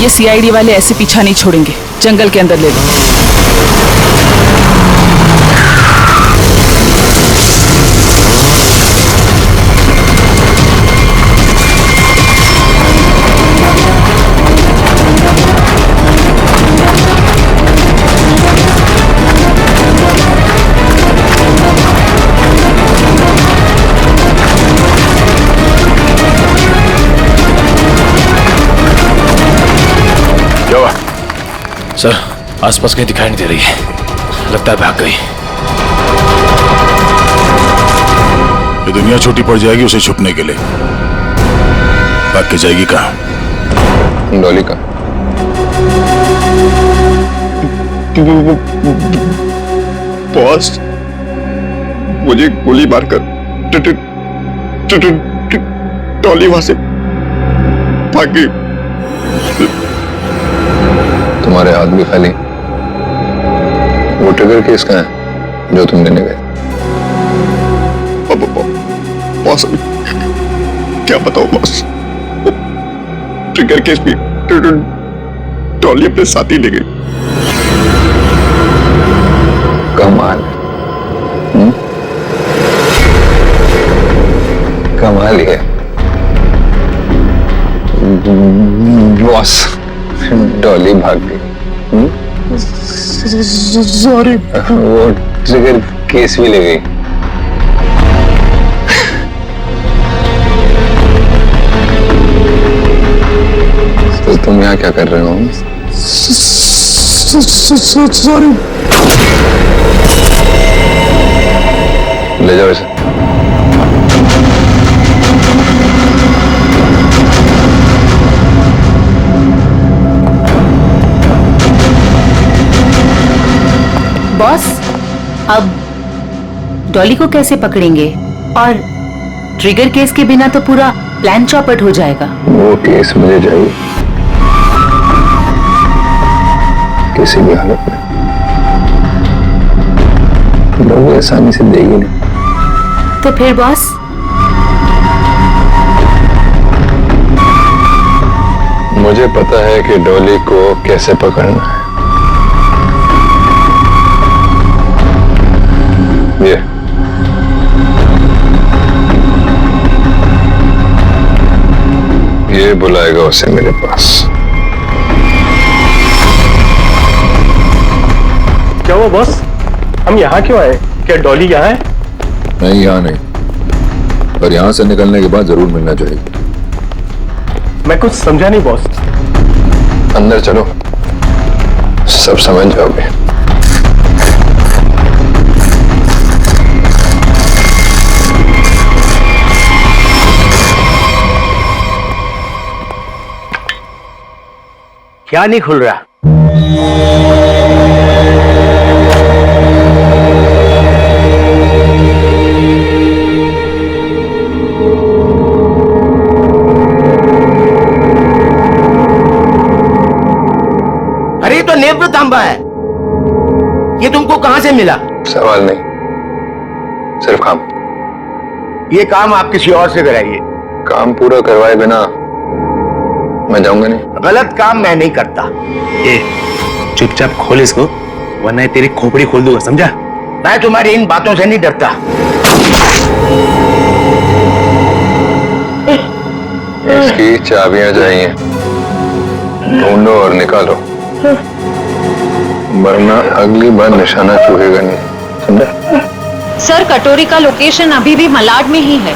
ये सीआईडी वाले ऐसे पीछा नहीं छोड़ेंगे। जंगल के अंदर ले लो। सर, आसपास कहीं दिखाई नहीं दे रही है। लगता है भाग गई। ये दुनिया छोटी पड़ जाएगी उसे छुपने के लिए। भाग के जाएगी कहाँ? डॉली का बॉस, मुझे गोली मारकर डॉली वहां से भाग गई। तुम्हारे हाथ भी खाली। वो ट्रिगर केस कहाँ है जो तुम लेने गए? बॉस, क्या बताओ बॉस, ट्रिगर केस भी डॉली अपने साथ ही ले गई। कमाल। कमाल है बॉस। डॉली भाग गई। सॉरी। वो ट्रिगर केस भी ले गई। तो तुम यहाँ क्या कर रहे हो? सॉरी। ले जाओ इसे। बॉस, अब डॉली को कैसे पकड़ेंगे? और ट्रिगर केस के बिना तो पूरा प्लान चौपट हो जाएगा। वो केस मुझे चाहिए किसी भी हालत में। लोग आसानी से देगी नहीं। तो फिर बॉस? मुझे पता है कि डॉली को कैसे पकड़ना है। ये बुलाएगा उसे मेरे पास। क्या हुआ बॉस? हम यहाँ क्यों आए? क्या डॉली यहाँ है? नहीं, यहाँ नहीं, पर यहाँ से निकलने के बाद जरूर मिलना चाहिए। मैं कुछ समझा नहीं बॉस। अंदर चलो, सब समझ जाओगे। क्या नहीं खुल रहा? अरे तो नेत्र तांबा है। ये तुमको कहां से मिला? सवाल नहीं, सिर्फ काम। ये काम आप किसी और से कराइए। काम पूरा करवाए बिना मैं जाऊंगा नहीं। गलत काम मैं नहीं करता। ए, चुपचाप खोल इसको, वरना ये तेरी खोपड़ी खोल दूंगा, समझा? मैं तुम्हारी इन बातों से नहीं डरता। इसकी चाबियां चाहिए, ढूंढो और निकालो, वरना अगली बार निशाना चूकेगा नहीं, समझा? सर, कटोरी का लोकेशन अभी भी मलाड में ही है।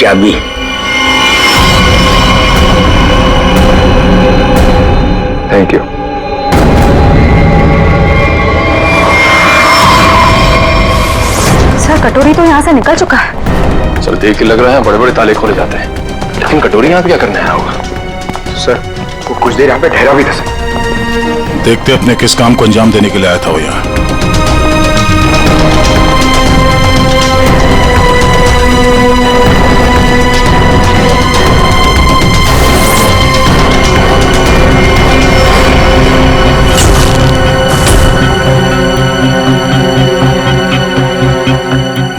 चाबी। Thank you. सर कटोरी तो यहाँ से निकल चुका है। सर देख के लग रहा है बड़े बड़े ताले खोले जाते हैं, लेकिन कटोरी यहाँ पे क्या करने आया होगा? सर वो कुछ देर यहाँ पे ठहरा भी था सर। देखते अपने किस काम को अंजाम देने के लिए आया था वो यहाँ।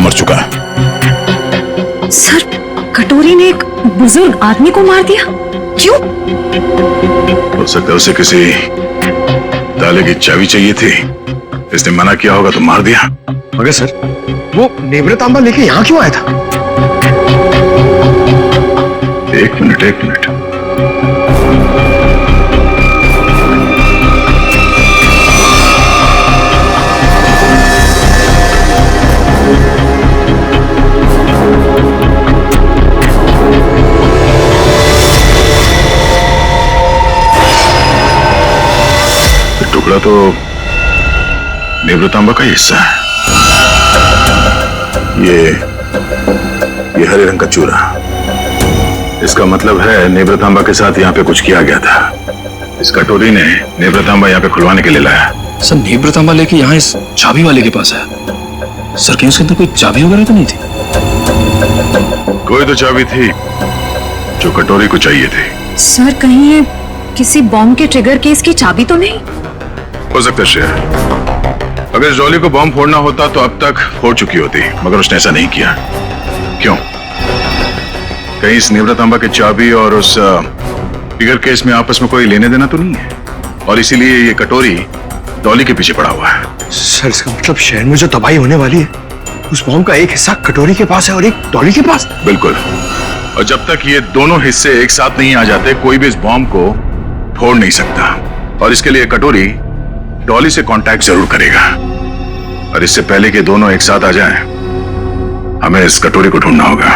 मर चुका है। सर कटोरी ने एक बुजुर्ग आदमी को मार दिया, क्यों? हो सकता है उसे किसी ताले की चाबी चाहिए थी, इसने मना किया होगा तो मार दिया। मगर सर वो नेवरा तांबा लेके यहाँ क्यों आया था? एक मिनट। टुकड़ा तो नेवृतांबा का ही हिस्सा है। ये हरे रंग का चूरा, इसका मतलब है नेवृतांबा के साथ यहाँ पे कुछ किया गया था। इस कटोरी ने नेवृतांबा यहाँ पे खुलवाने के लिए लाया। सर नेवृतांबा लेके यहाँ इस चाबी वाले के पास आया। सर कहीं उसके अंदर कोई चाबी वगैरह तो नहीं थी? कोई तो चाबी थी जो कटोरी को चाहिए थी। सर कहीं ये किसी बॉम्ब के ट्रिगर केस की चाबी तो नहीं? हो सकता है शेर, अगर इस डॉली को बॉम्ब फोड़ना होता तो अब तक फोड़ चुकी होती, मगर उसने ऐसा नहीं किया। क्यों? कहीं इस नेवृतांबा की चाबी और उस ट्रिगर केस में आपस में कोई लेने देना तो नहीं है, और इसीलिए ये कटोरी डॉली के पीछे पड़ा हुआ है। सर इसका मतलब शहर में जो तबाही होने वाली है उस बॉम्ब का एक हिस्सा कटोरी के पास है और एक डॉली के पास। बिल्कुल, और जब तक ये दोनों हिस्से एक साथ नहीं आ जाते कोई भी इस बॉम्ब को फोड़ नहीं सकता, और इसके लिए कटोरी डॉली से कांटेक्ट जरूर करेगा, और इससे पहले कि दोनों एक साथ आ जाएं, हमें इस कटोरी को ढूंढना होगा।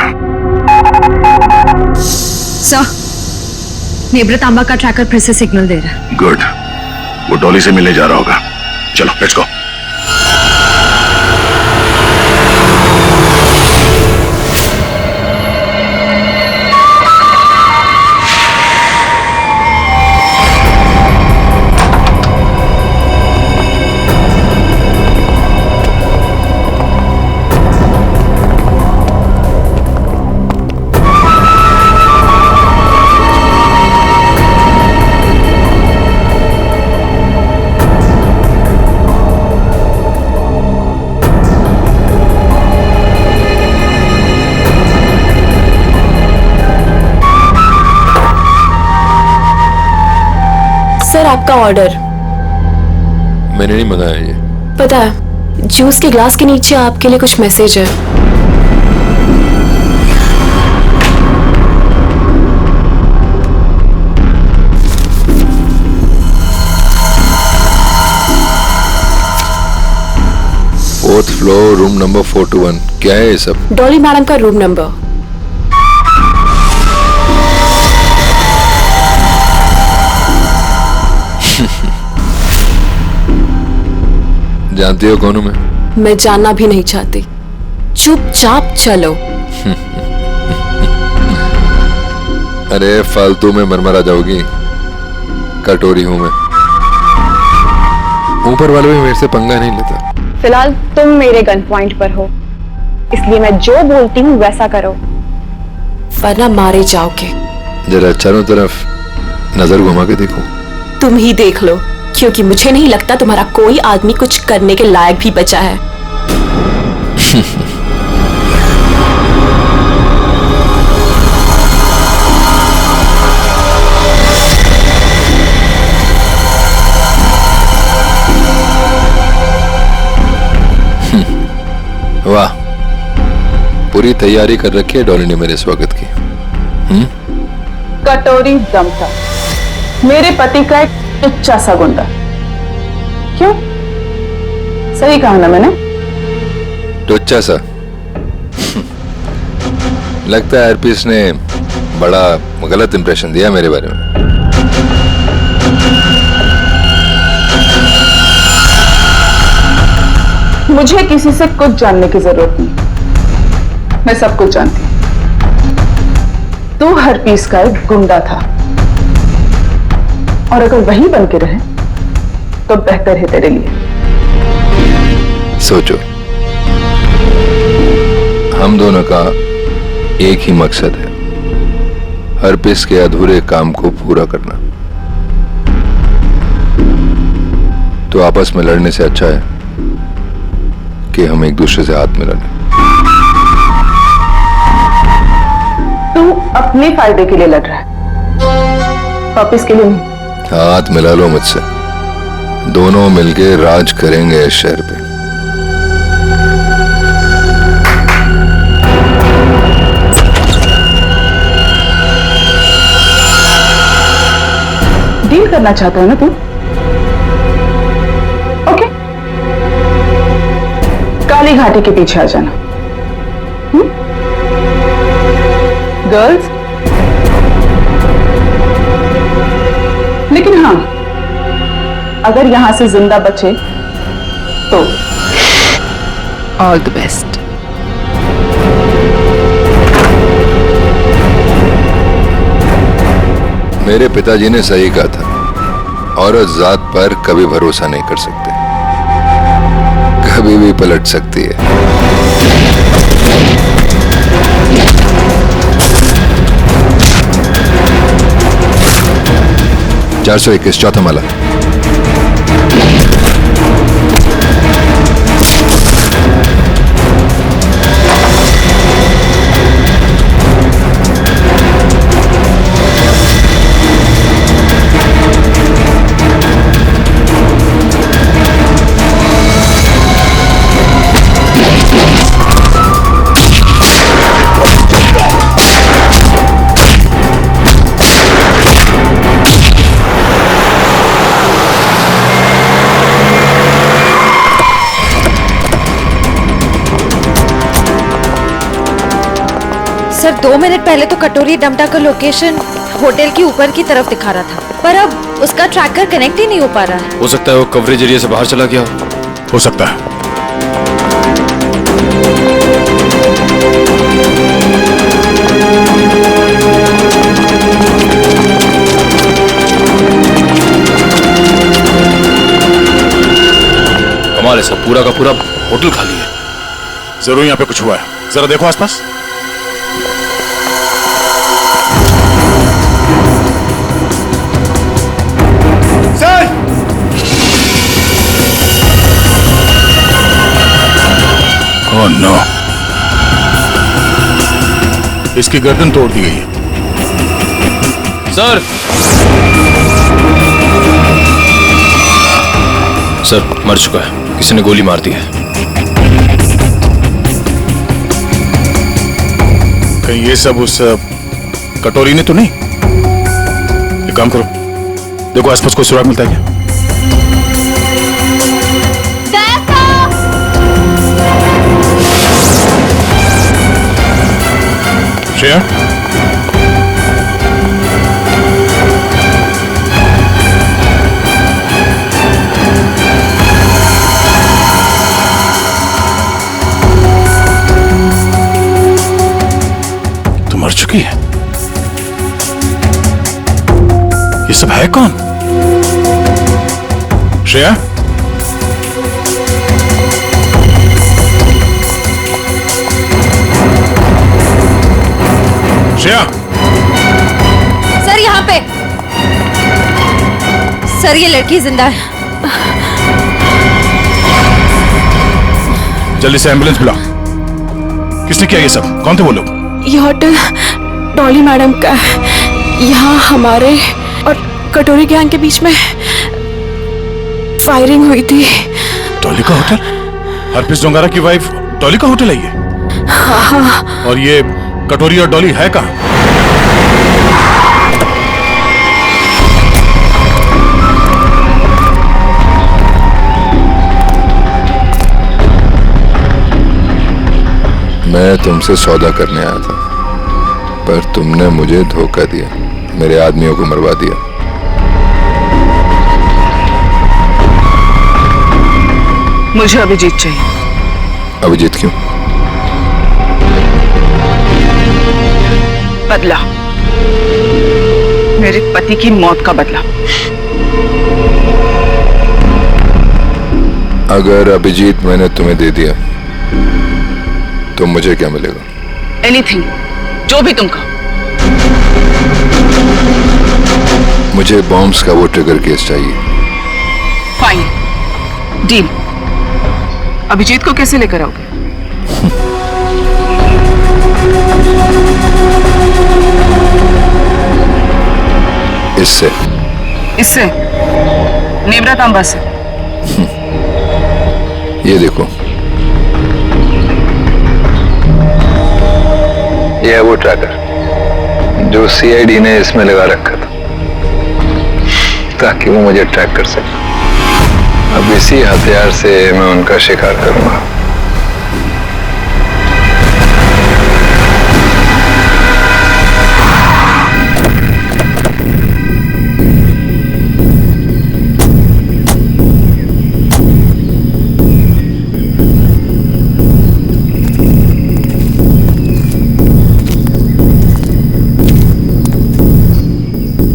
सर नेवृतांबा का ट्रैकर फिर से सिग्नल दे रहा है। गुड, वो डॉली से मिलने जा रहा होगा। चलो लेट्स गो। सर आपका ऑर्डर। मैंने नहीं मंगाया ये। पता है, जूस के ग्लास के नीचे आपके लिए कुछ मैसेज है। Fourth floor room number 421। क्या है ये सब? डॉली मैडम का रूम नंबर। जानती हो कौन हूं मैं जानना भी नहीं चाहती, चुपचाप चलो। अरे फालतू में मरमरा जाओगी, कटोरी हूं मैं। ऊपर वाले भी मेरे से पंगा नहीं लेता। फिलहाल तुम मेरे गन पॉइंट पर हो, इसलिए मैं जो बोलती हूँ वैसा करो, वरना मारे जाओगे। जरा चारों तरफ नजर घुमा के देखो। तुम ही देख लो, क्योंकि मुझे नहीं लगता तुम्हारा कोई आदमी कुछ करने के लायक भी बचा है। वाह, पूरी तैयारी कर रखी है डॉली ने मेरे स्वागत की। कटोरी दमता मेरे पति का एक टुच्चा सा गुंडा। क्यों? सही कहा ना मैंने? टुच्चा सा? लगता है हरपीस ने बड़ा गलत इंप्रेशन दिया मेरे बारे में। मुझे किसी से कुछ जानने की जरूरत नहीं, मैं सब कुछ जानती हूं। तू हरपीस का एक गुंडा था, और अगर वही बन के रहे तो बेहतर है तेरे लिए। सोचो, हम दोनों का एक ही मकसद है, हरपीस के अधूरे काम को पूरा करना। तो आपस में लड़ने से अच्छा है कि हम एक दूसरे से हाथ मिला लें। तू अपने फायदे के लिए लड़ रहा है, वापिस के लिए नहीं। हाथ मिला लो मुझसे, दोनों मिलके राज करेंगे इस शहर पे। डील करना चाहता है ना तू? ओके, काली घाटी के पीछे आ जाना। गर्ल्स, लेकिन हाँ, अगर यहां से जिंदा बचे तो ऑल द बेस्ट। मेरे पिताजी ने सही कहा था, औरत जात पर कभी भरोसा नहीं कर सकते, कभी भी पलट सकती है। 421 चौथा माला। सर 2 मिनट पहले तो कटोरी डमटा का लोकेशन होटल की ऊपर की तरफ दिखा रहा था, पर अब उसका ट्रैकर कनेक्ट ही नहीं हो पा रहा है। हो सकता है वो कवरेज एरिया से बाहर चला गया हो सकता है। कमाल है सर, पूरा का पूरा होटल खाली है। जरूर यहाँ पे कुछ हुआ है, जरा देखो आसपास। ओह नो, इसकी गर्दन तोड़ दी गई है। सर सर मर चुका है, किसी ने गोली मार दी है। कहीं ये सब उस कटोरी ने तो नहीं? एक काम करो, देखो आसपास कोई सुराग मिलता है क्या? श्रेया, तो मर चुकी है। ये सब है कौन? श्रेया, श्रेया, सर यहाँ पे, सर ये लड़की जिंदा है। जल्दी से एम्बुलेंस बुलाओ। किसने किया ये सब? कौन थे वो लोग? ये होटल डॉली मैडम का है। यहाँ हमारे और कटोरी गैंग के बीच में फायरिंग हुई थी। डॉली का होटल? हरपीस डोंगारा की वाइफ डॉली का होटल है ये? हाँ। और ये कटोरी और डॉली है कहाँ? मैं तुमसे सौदा करने आया था। पर तुमने मुझे धोखा दिया, मेरे आदमियों को मरवा दिया। मुझे अभिजीत चाहिए। अभिजीत क्यों? बदला, मेरे पति की मौत का बदला। अगर अभिजीत मैंने तुम्हें दे दिया तो मुझे क्या मिलेगा? एनीथिंग, जो भी तुम कहो। मुझे बॉम्ब्स का वो ट्रिगर केस चाहिए। Fine, deal. अभिजीत को कैसे लेकर आओगे? इससे इससे नेब्रा तांबा से। ये देखो, ये है वो ट्रैकर जो सीआईडी ने इसमें लगा रखा था ताकि वो मुझे ट्रैक कर सके। अब इसी हथियार से मैं उनका शिकार करूंगा।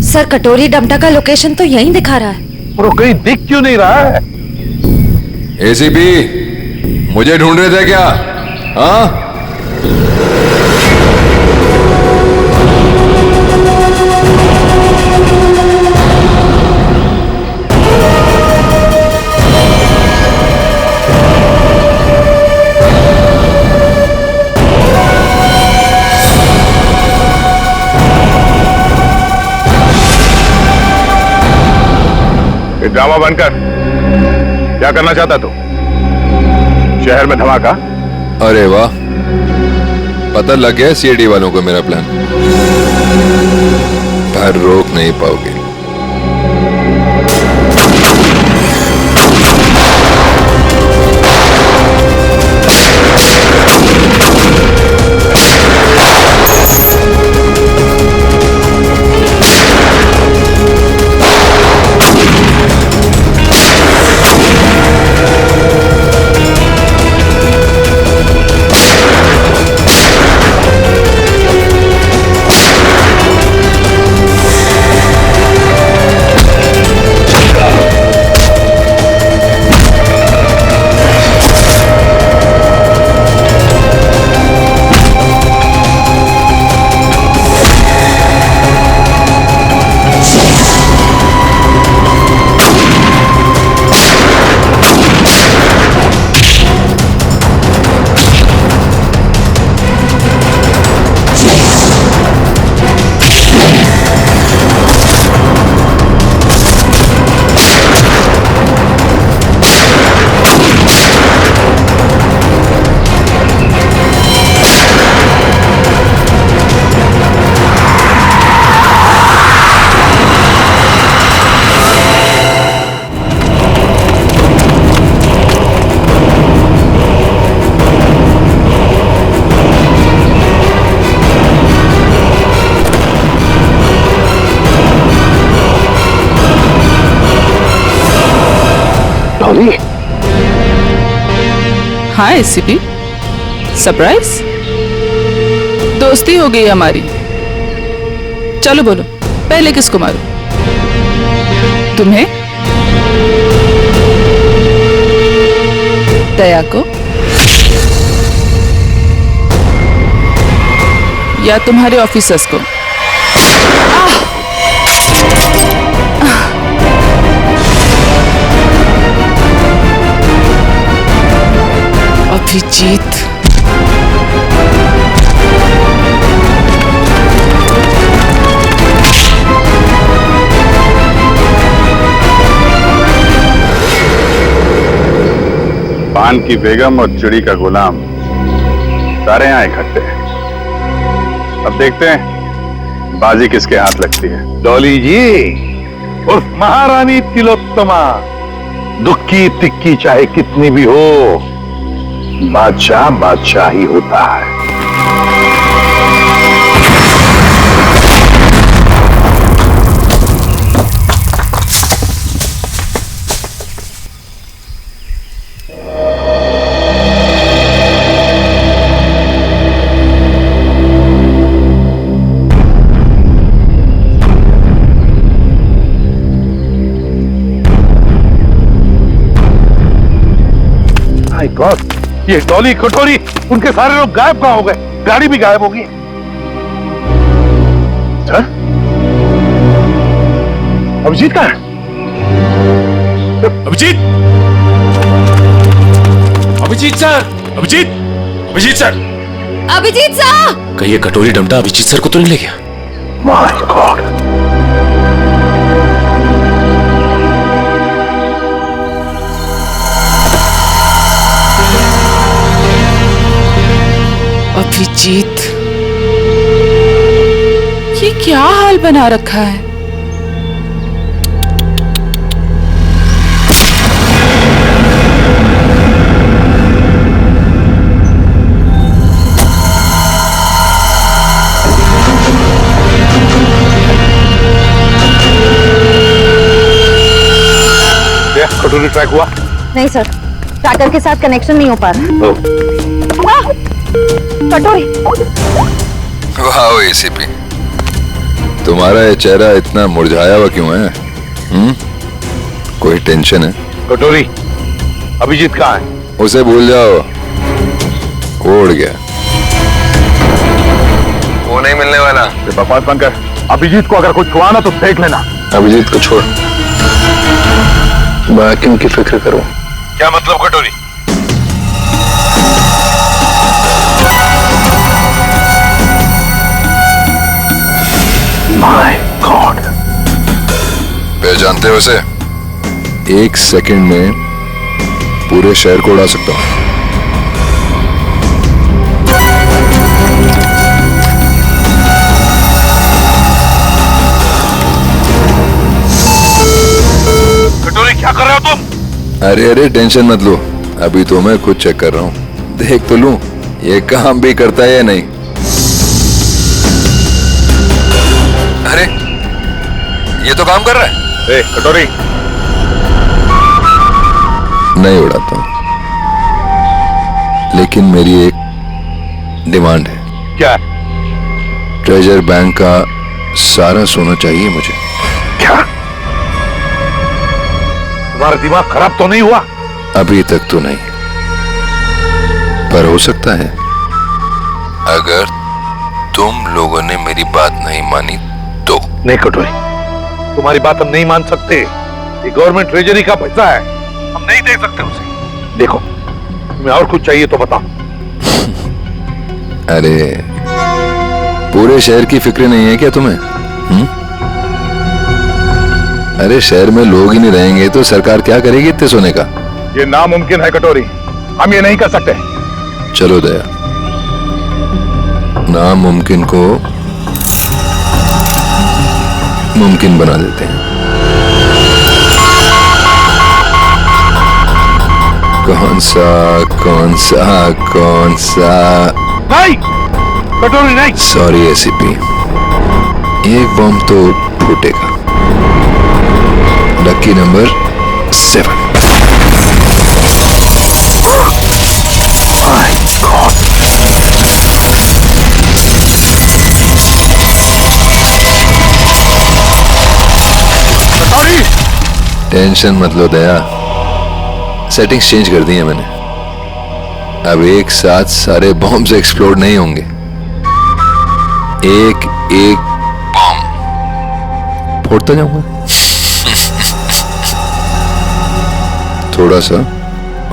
सर, कटोरी डमटा का लोकेशन तो यहीं दिखा रहा है। और कहीं दिख क्यों नहीं रहा है? एसीपी, मुझे ढूंढ रहे थे क्या? हाँ? ड्रामा बंद कर। क्या करना चाहता तू? शहर में धमाका? अरे वाह, पता लग गया सीआईडी वालों को मेरा प्लान। पर रोक नहीं पाओगे। हाँ एसीपी, सरप्राइज। दोस्ती हो गई हमारी। चलो बोलो, पहले किसको मारूं? तुम्हें? दया को? या तुम्हारे ऑफिसर्स को? अभिजीत, पान की बेगम और चिड़ी का गुलाम सारे यहाँ इकट्ठे हैं। अब देखते हैं बाजी किसके हाथ लगती है। डॉली जी उर्फ महारानी तिलोत्तमा, दुख की तिक्की चाहे कितनी भी हो, बादशाह बादशाह ही होता है। बॉस, ये डॉली कटोरी उनके सारे लोग गायब कहाँ हो गए? गाड़ी भी गायब होगी। अभिजीत कहाँ है? Abhijit, Abhijit sir, Abhijit, Abhijit sir, Abhijit sir! कहीं ये कटोरी डमटा अभिजीत सर को तो नहीं ले गया? My God. अभिजीत, ये क्या हाल बना रखा है? कटोरी ट्रैक हुआ? नहीं सर, ट्रैकर के साथ कनेक्शन नहीं हो पा रहा। कटोरी। वाह एसीपी, तुम्हारा ये चेहरा इतना मुरझाया हुआ क्यों है? कोई टेंशन है? कटोरी, अभिजीत कहाँ है? उसे भूल जाओ, उड़ गया। वो नहीं मिलने वाला। ये बकवास बंद कर। अभिजीत को अगर कुछ हुआ ना तो देख लेना। अभिजीत को छोड़, बाकियों की फिक्र करो। क्या मतलब कटोरी? My God. पहचानते हो उसे? 1 सेकंड में पूरे शहर को उड़ा सकता हूं। कटोरी क्या कर रहे हो तुम? अरे अरे टेंशन मत लो, अभी तो मैं खुद चेक कर रहा हूं। देख तो लूं ये काम भी करता है या नहीं। अरे ये तो काम कर रहा है। कटोरी, नहीं उड़ाता हूं, लेकिन मेरी एक डिमांड है। क्या? ट्रेजर बैंक का सारा सोना चाहिए मुझे। क्या? तुम्हारा दिमाग खराब तो नहीं हुआ? अभी तक तो नहीं, पर हो सकता है। अगर तुम लोगों ने मेरी बात नहीं मानी तो। नहीं कटोरी, तुम्हारी बात हम नहीं मान सकते। ये गवर्नमेंट ट्रेजरी का पैसा है, हम नहीं दे सकते उसे। देखो, तुम्हें और कुछ चाहिए तो बताओ। अरे पूरे शहर की फिक्र नहीं है क्या तुम्हें? अरे शहर में लोग ही नहीं रहेंगे तो सरकार क्या करेगी इतने सोने का? ये नामुमकिन है कटोरी, हम ये नहीं कर सकते। चलो दया, नामुमकिन को मुमकिन बना देते हैं। कौन सा? नहीं कटोरी, नहीं। सॉरी एसीपी, एक बम तो फूटेगा। Lucky number 7। My god. कटोरी, टेंशन मत लो दया, सेटिंग्स चेंज कर दी है मैंने। अब एक साथ सारे बॉम्ब्स एक्सप्लोड नहीं होंगे, एक एक बॉम्ब फोड़ता जाऊंगा। थोड़ा सा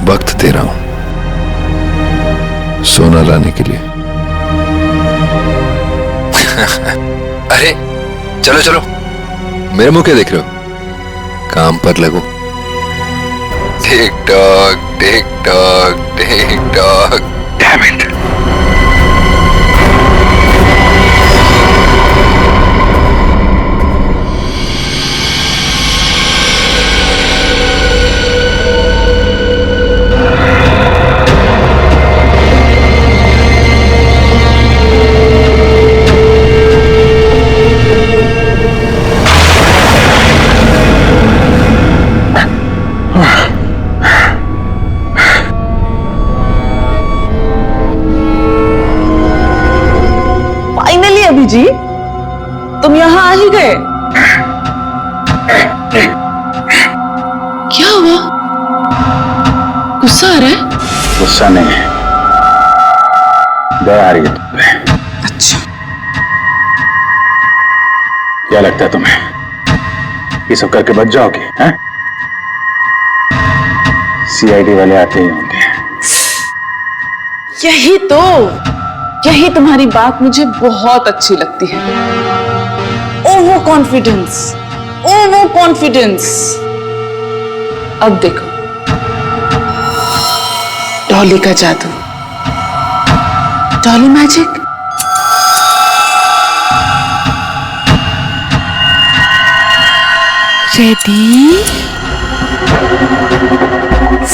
वक्त दे रहा हूं सोना लाने के लिए। अरे चलो चलो, मेरे मुंह क्या देख रहे हो? काम पर लगो। Tick tock tick tock tick tock. Damn it. जी, तुम यहाँ आ ही गए। क्या हुआ? गुस्सा आ रहा है? गुस्सा नहीं है, दया आ रही है तुम पे। अच्छा, क्या लगता है तुम्हें ये सब करके बच जाओगे? हैं? सीआईडी वाले आते ही होंगे। यही तुम्हारी बात मुझे बहुत अच्छी लगती है। Over confidence. अब देखो डॉली का जादू, Dolly magic. Ready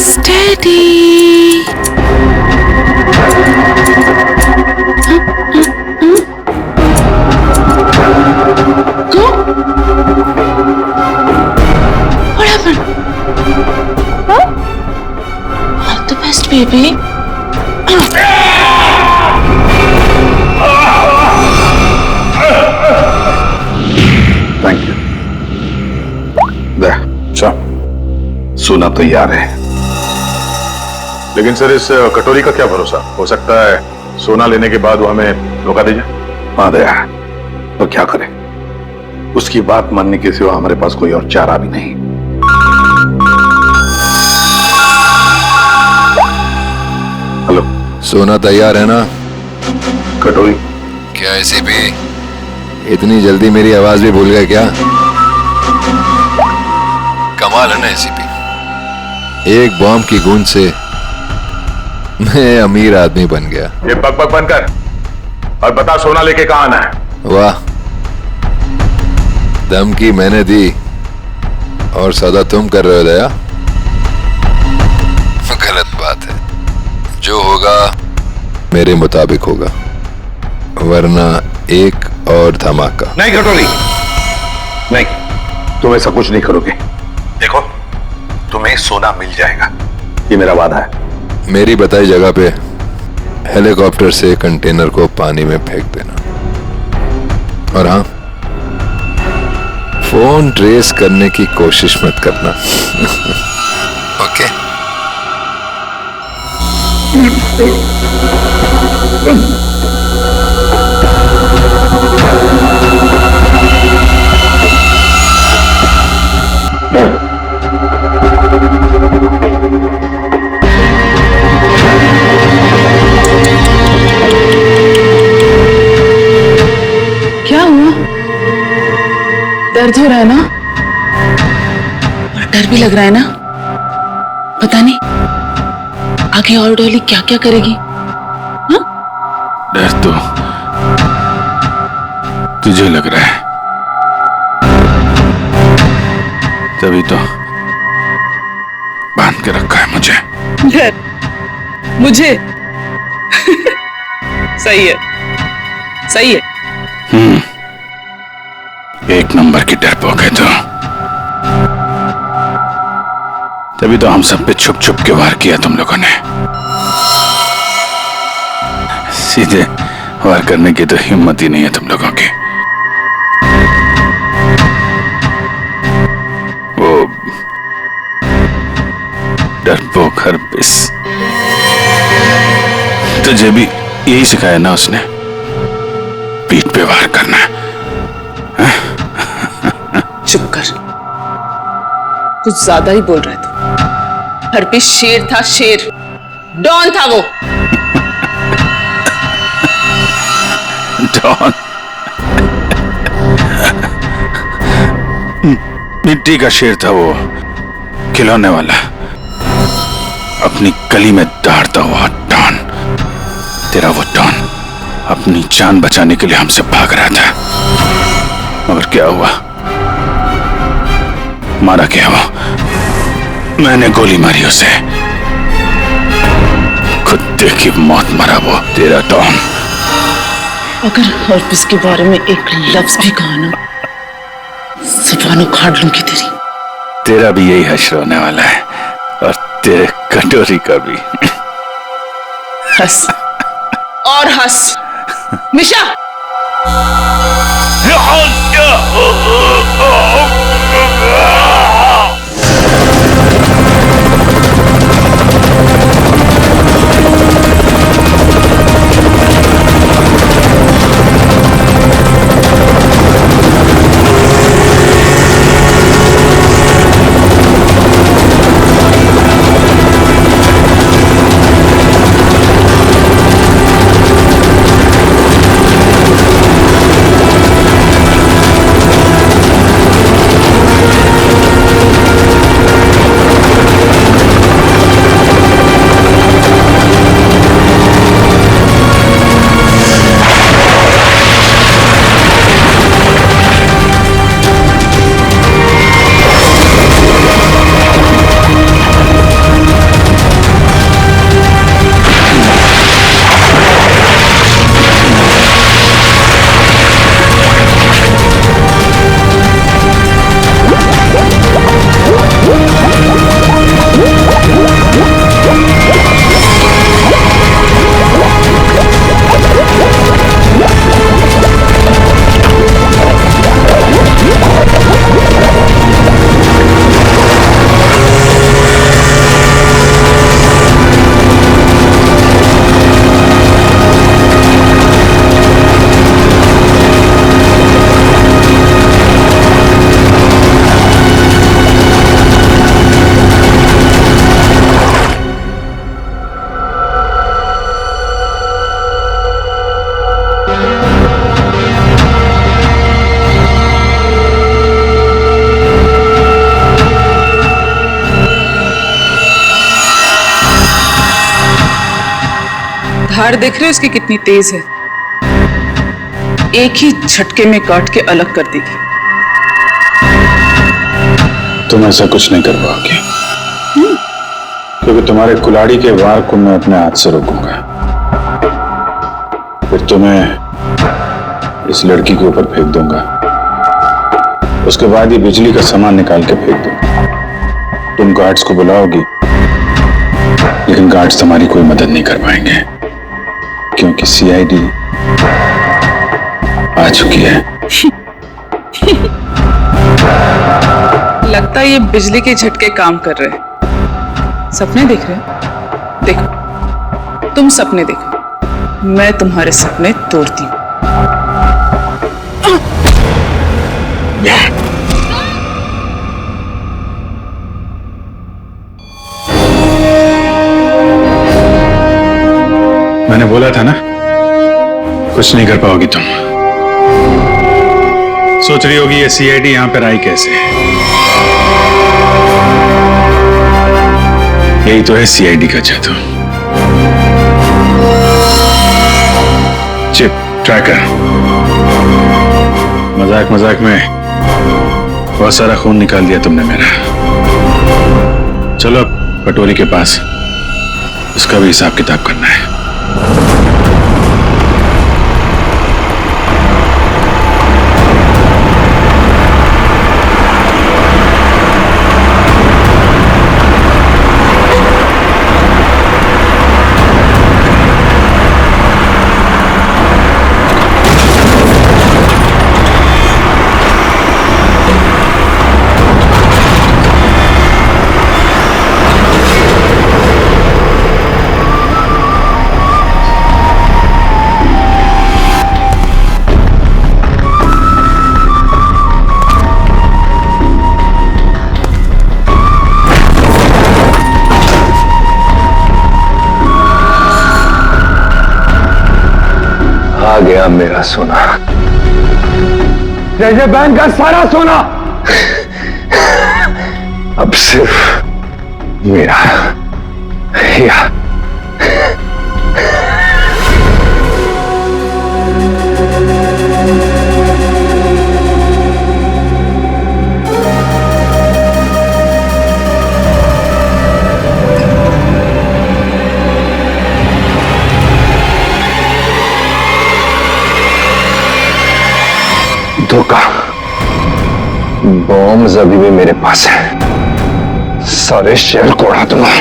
steady. What happened? Huh? All the best, baby. Thank you. अच्छा, सोना तैयार है, लेकिन सर इस कटोरी का क्या भरोसा? हो सकता है सोना लेने के बाद वो हमें धोखा दे जाए। हाँ दया, तो क्या करें? उसकी बात मानने के सिवा हमारे पास कोई और चारा भी नहीं। हेलो, सोना तैयार है ना? कटोरी? क्या एसीपी इतनी जल्दी मेरी आवाज भी भूल गए क्या? कमाल है ना एसीपी, एक बॉम्ब की गूंज से मैं अमीर आदमी बन गया। ये बक बनकर और बता सोना लेके कहां आना है? वाह, धमकी मैंने दी और सौदा तुम कर रहे हो दया? गलत बात है, जो होगा मेरे मुताबिक होगा, वरना एक और धमाका। नहीं कटोरी, नहीं, तुम ऐसा कुछ नहीं करोगे। देखो, तुम्हें सोना मिल जाएगा, ये मेरा वादा है। मेरी बताई जगह पे हेलीकॉप्टर से कंटेनर को पानी में फेंक देना, और हाँ, फोन ट्रेस करने की कोशिश मत करना। ओके? क्या हुआ? दर्द हो रहा है ना? और डर भी लग रहा है ना? पता नहीं आगे और डॉली क्या क्या करेगी। हाँ? डर तो तुझे लग रहा है, तभी तो बांध के रखा है मुझे। डर मुझे? सही है, सही है। एक नंबर की डरपोक है तो, तभी तो हम सब पे छुप छुप के वार किया तुम लोगों ने। सीधे वार करने की तो हिम्मत ही नहीं है तुम लोगों की। वो डरपोक हरपिस, तुझे भी यही सिखाया ना उसने, पीठ पे वार करना है? चुप कर, कुछ ज्यादा ही बोल रहा है तू। हरपिस शेर था, शेर, डॉन था वो। डॉन? मिट्टी का शेर था वो, खिलौने वाला, अपनी गली में दौड़ता हुआ डॉन। तेरा वो डॉन अपनी जान बचाने के लिए हमसे भाग रहा था, मगर क्या हुआ? मारा क्या वो? मैंने गोली मारी उसे, कुत्ते की मौत मरा वो तेरा डॉन। अगर हरपिस के बारे में एक लफ्ज भी कहा ना, जुबान उखाड़ लूंगी तेरी। तेरा भी यही हश्र होने वाला है, और तेरे कटोरी का भी। हंस और हंस मिशा। धार देख रहे हो इसकी कितनी तेज है। एक ही झटके में काट के अलग कर देगी। तुम ऐसा कुछ नहीं कर पाओगे, क्योंकि तुम्हारे कुल्हाड़ी के वार को मैं अपने हाथ से रोकूंगा। फिर तुम्हें इस लड़की के ऊपर फेंक दूंगा। उसके बाद ही बिजली का सामान निकाल के फेंक दूंगा। तुम गार्ड्स को बुलाओगी, लेकिन गार्ड्स तुम्हारी कोई मदद नहीं कर पाएंगे, क्योंकि सीआईडी आ चुकी है। लगता है ये बिजली के झटके काम कर रहे हैं। सपने देख रहे हो? देखो, तुम सपने देखो, मैं तुम्हारे सपने तोड़ती हूँ। मैंने बोला था ना, कुछ नहीं कर पाओगी तुम। सोच रही होगी ये सीआईडी यहां पर आई कैसे। यही तो है सीआईडी का जादू। Chip tracker. मजाक मजाक में बहुत सारा खून निकाल दिया तुमने मेरा। चलो अब कटोरी के पास, उसका भी हिसाब किताब करना है। आ गया मेरा सोना, जैसे बैंक का सारा सोना अब सिर्फ मेरा। या धोखा। बॉम्ब अभी भी मेरे पास है, सारे शहर को उड़ा दूंगा।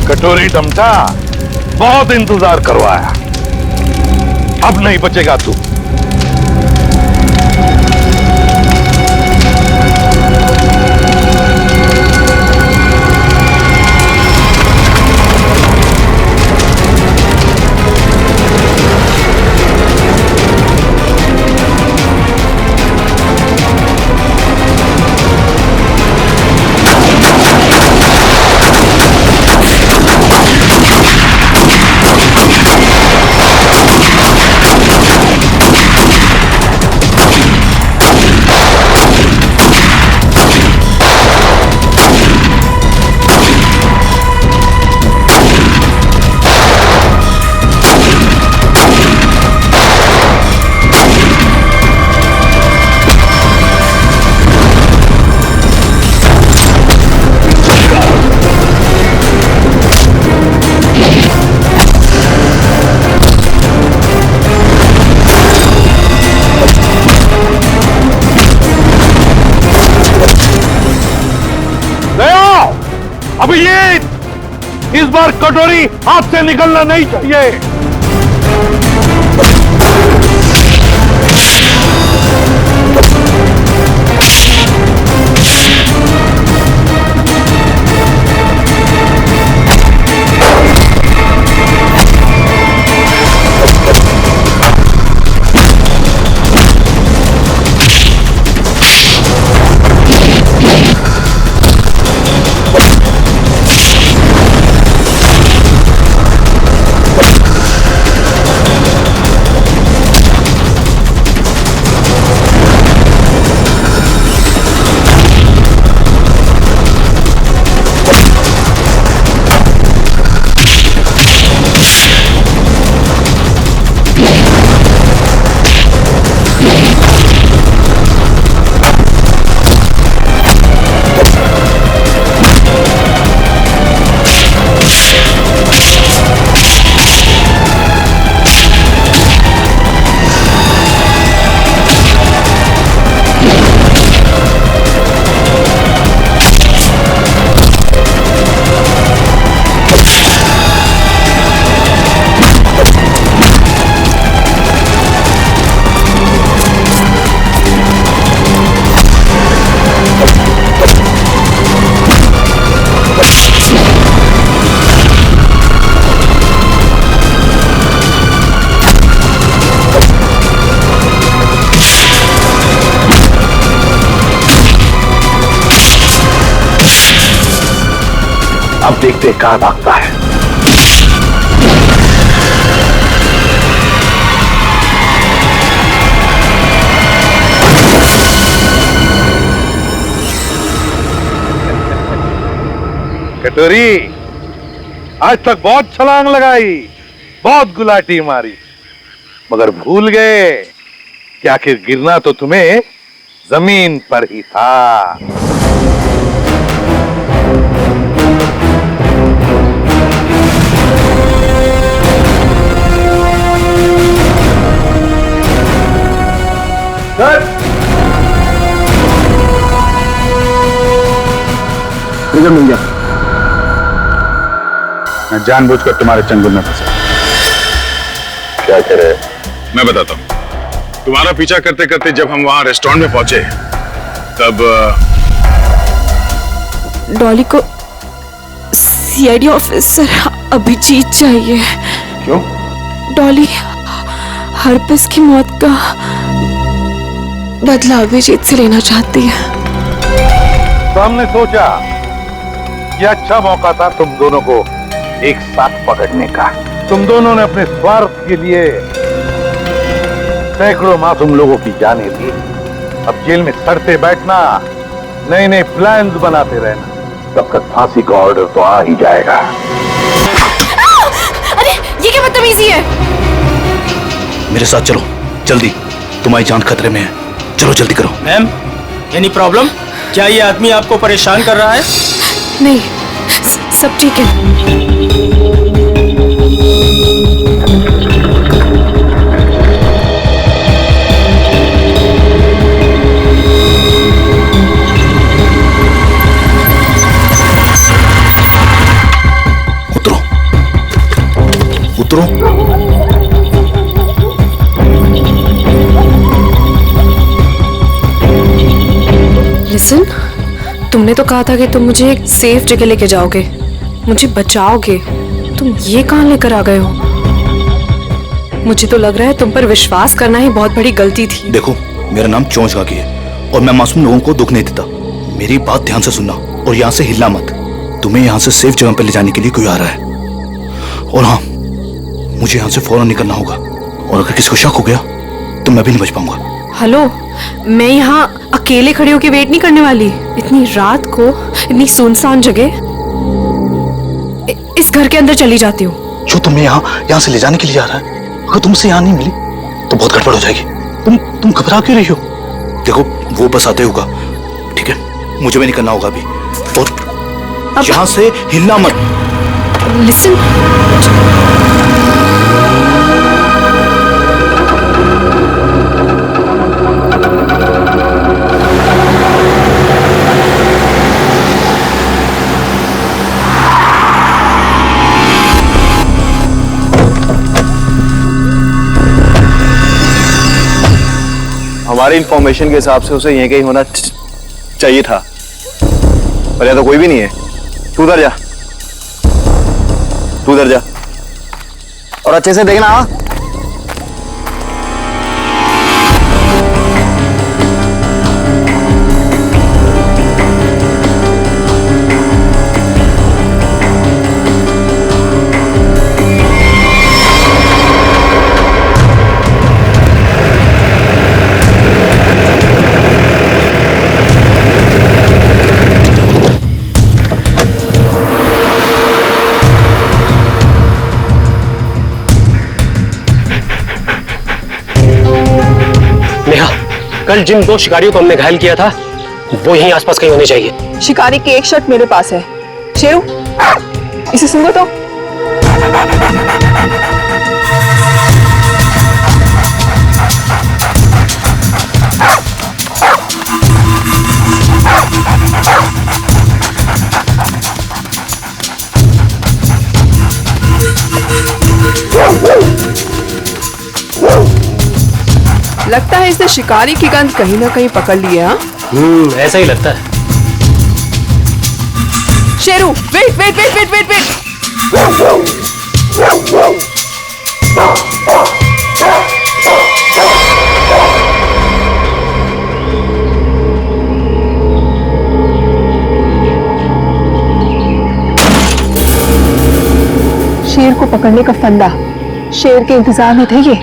कटोरी डमटा, बहुत इंतजार करवाया, अब नहीं बचेगा तू। अभिजीत, इस बार कटोरी हाथ से निकलना नहीं चाहिए। अब देखते हैं कहां भागता है। कटोरी, आज तक बहुत छलांग लगाई, बहुत गुलाटी मारी, मगर भूल गए कि आखिर गिरना तो तुम्हें जमीन पर ही था। ट्रिगर मिल गया। मैं जानबूझकर तुम्हारे चंगुल में फंसा। क्या करे? मैं बताता हूँ। तुम्हारा पीछा करते करते जब हम वहां रेस्टोरेंट में पहुंचे तब डॉली को सीआईडी ऑफिसर अभिजीत चाहिए। क्यों? डॉली हरपस की मौत का बदला अभिजीत से लेना चाहती है। तो हमने सोचा ये अच्छा मौका था तुम दोनों को एक साथ पकड़ने का। तुम दोनों ने अपने स्वार्थ के लिए सैकड़ों मासूम लोगों की जानें दी। अब जेल में सड़ते बैठना, नए नए प्लान्स बनाते रहना, तब तक फांसी का ऑर्डर तो आ ही जाएगा। अरे ये क्या बदतमीजी है? मेरे साथ चलो जल्दी, तुम्हारी जान खतरे में है। चलो जल्दी करो। Ma'am, any problem? क्या ये आदमी आपको परेशान कर रहा है? नहीं, सब ठीक है। उतरो, उतरो। लिसन, तुमने तो कहा था कि तुम मुझे एक सेफ जगह लेके जाओगे, मुझे बचाओगे। तुम ये कहां लेकर आ गए हो? मुझे तो लग रहा है तुम पर विश्वास करना ही बहुत बड़ी गलती थी। देखो, मेरा नाम चौंच गागी है और मैं मासूम लोगों को दुख नहीं देता। मेरी बात ध्यान से सुनना और यहाँ से हिलना मत। तुम्हें यहाँ से सेफ जगह पर ले जाने के लिए कोई आ रहा है। और हाँ, मुझे यहाँ से फौरन निकलना होगा और अगर किसी को शक हो गया तो मैं भी नहीं बच पाऊंगा। हेलो, मैं यहाँ अकेले खड़े होकर वेट नहीं करने वाली। इतनी रात को इतनी सुनसान जगह, इस घर के अंदर चली जाती हूँ। जो तुम्हें यहाँ से ले जाने के लिए आ रहा है, अगर तुमसे यहाँ नहीं मिली तो बहुत गड़बड़ हो जाएगी। तुम घबरा क्यों रही हो? देखो, वो बस आते होगा, ठीक है? मुझे भी निकलना होगा अभी और यहाँ से हिलना मत। लिसन, हमारी इंफॉर्मेशन के हिसाब से उसे यहीं कहीं होना चाहिए था, पर यहाँ तो कोई भी नहीं है। तू उधर जा, तू उधर जा और अच्छे से देखना। हाँ, कल जिन 2 शिकारियों को हमने घायल किया था वो यहीं आसपास कहीं होने चाहिए। शिकारी की एक शर्ट मेरे पास है। शेरू, इसे सुनो तो। लगता है इसने शिकारी की गंध कहीं ना कहीं पकड़ ली है। ऐसा ही लगता है। Sheru, wait wait wait wait wait wait. को पकड़ने का फंदा, शेर के इंतजार में थे ये।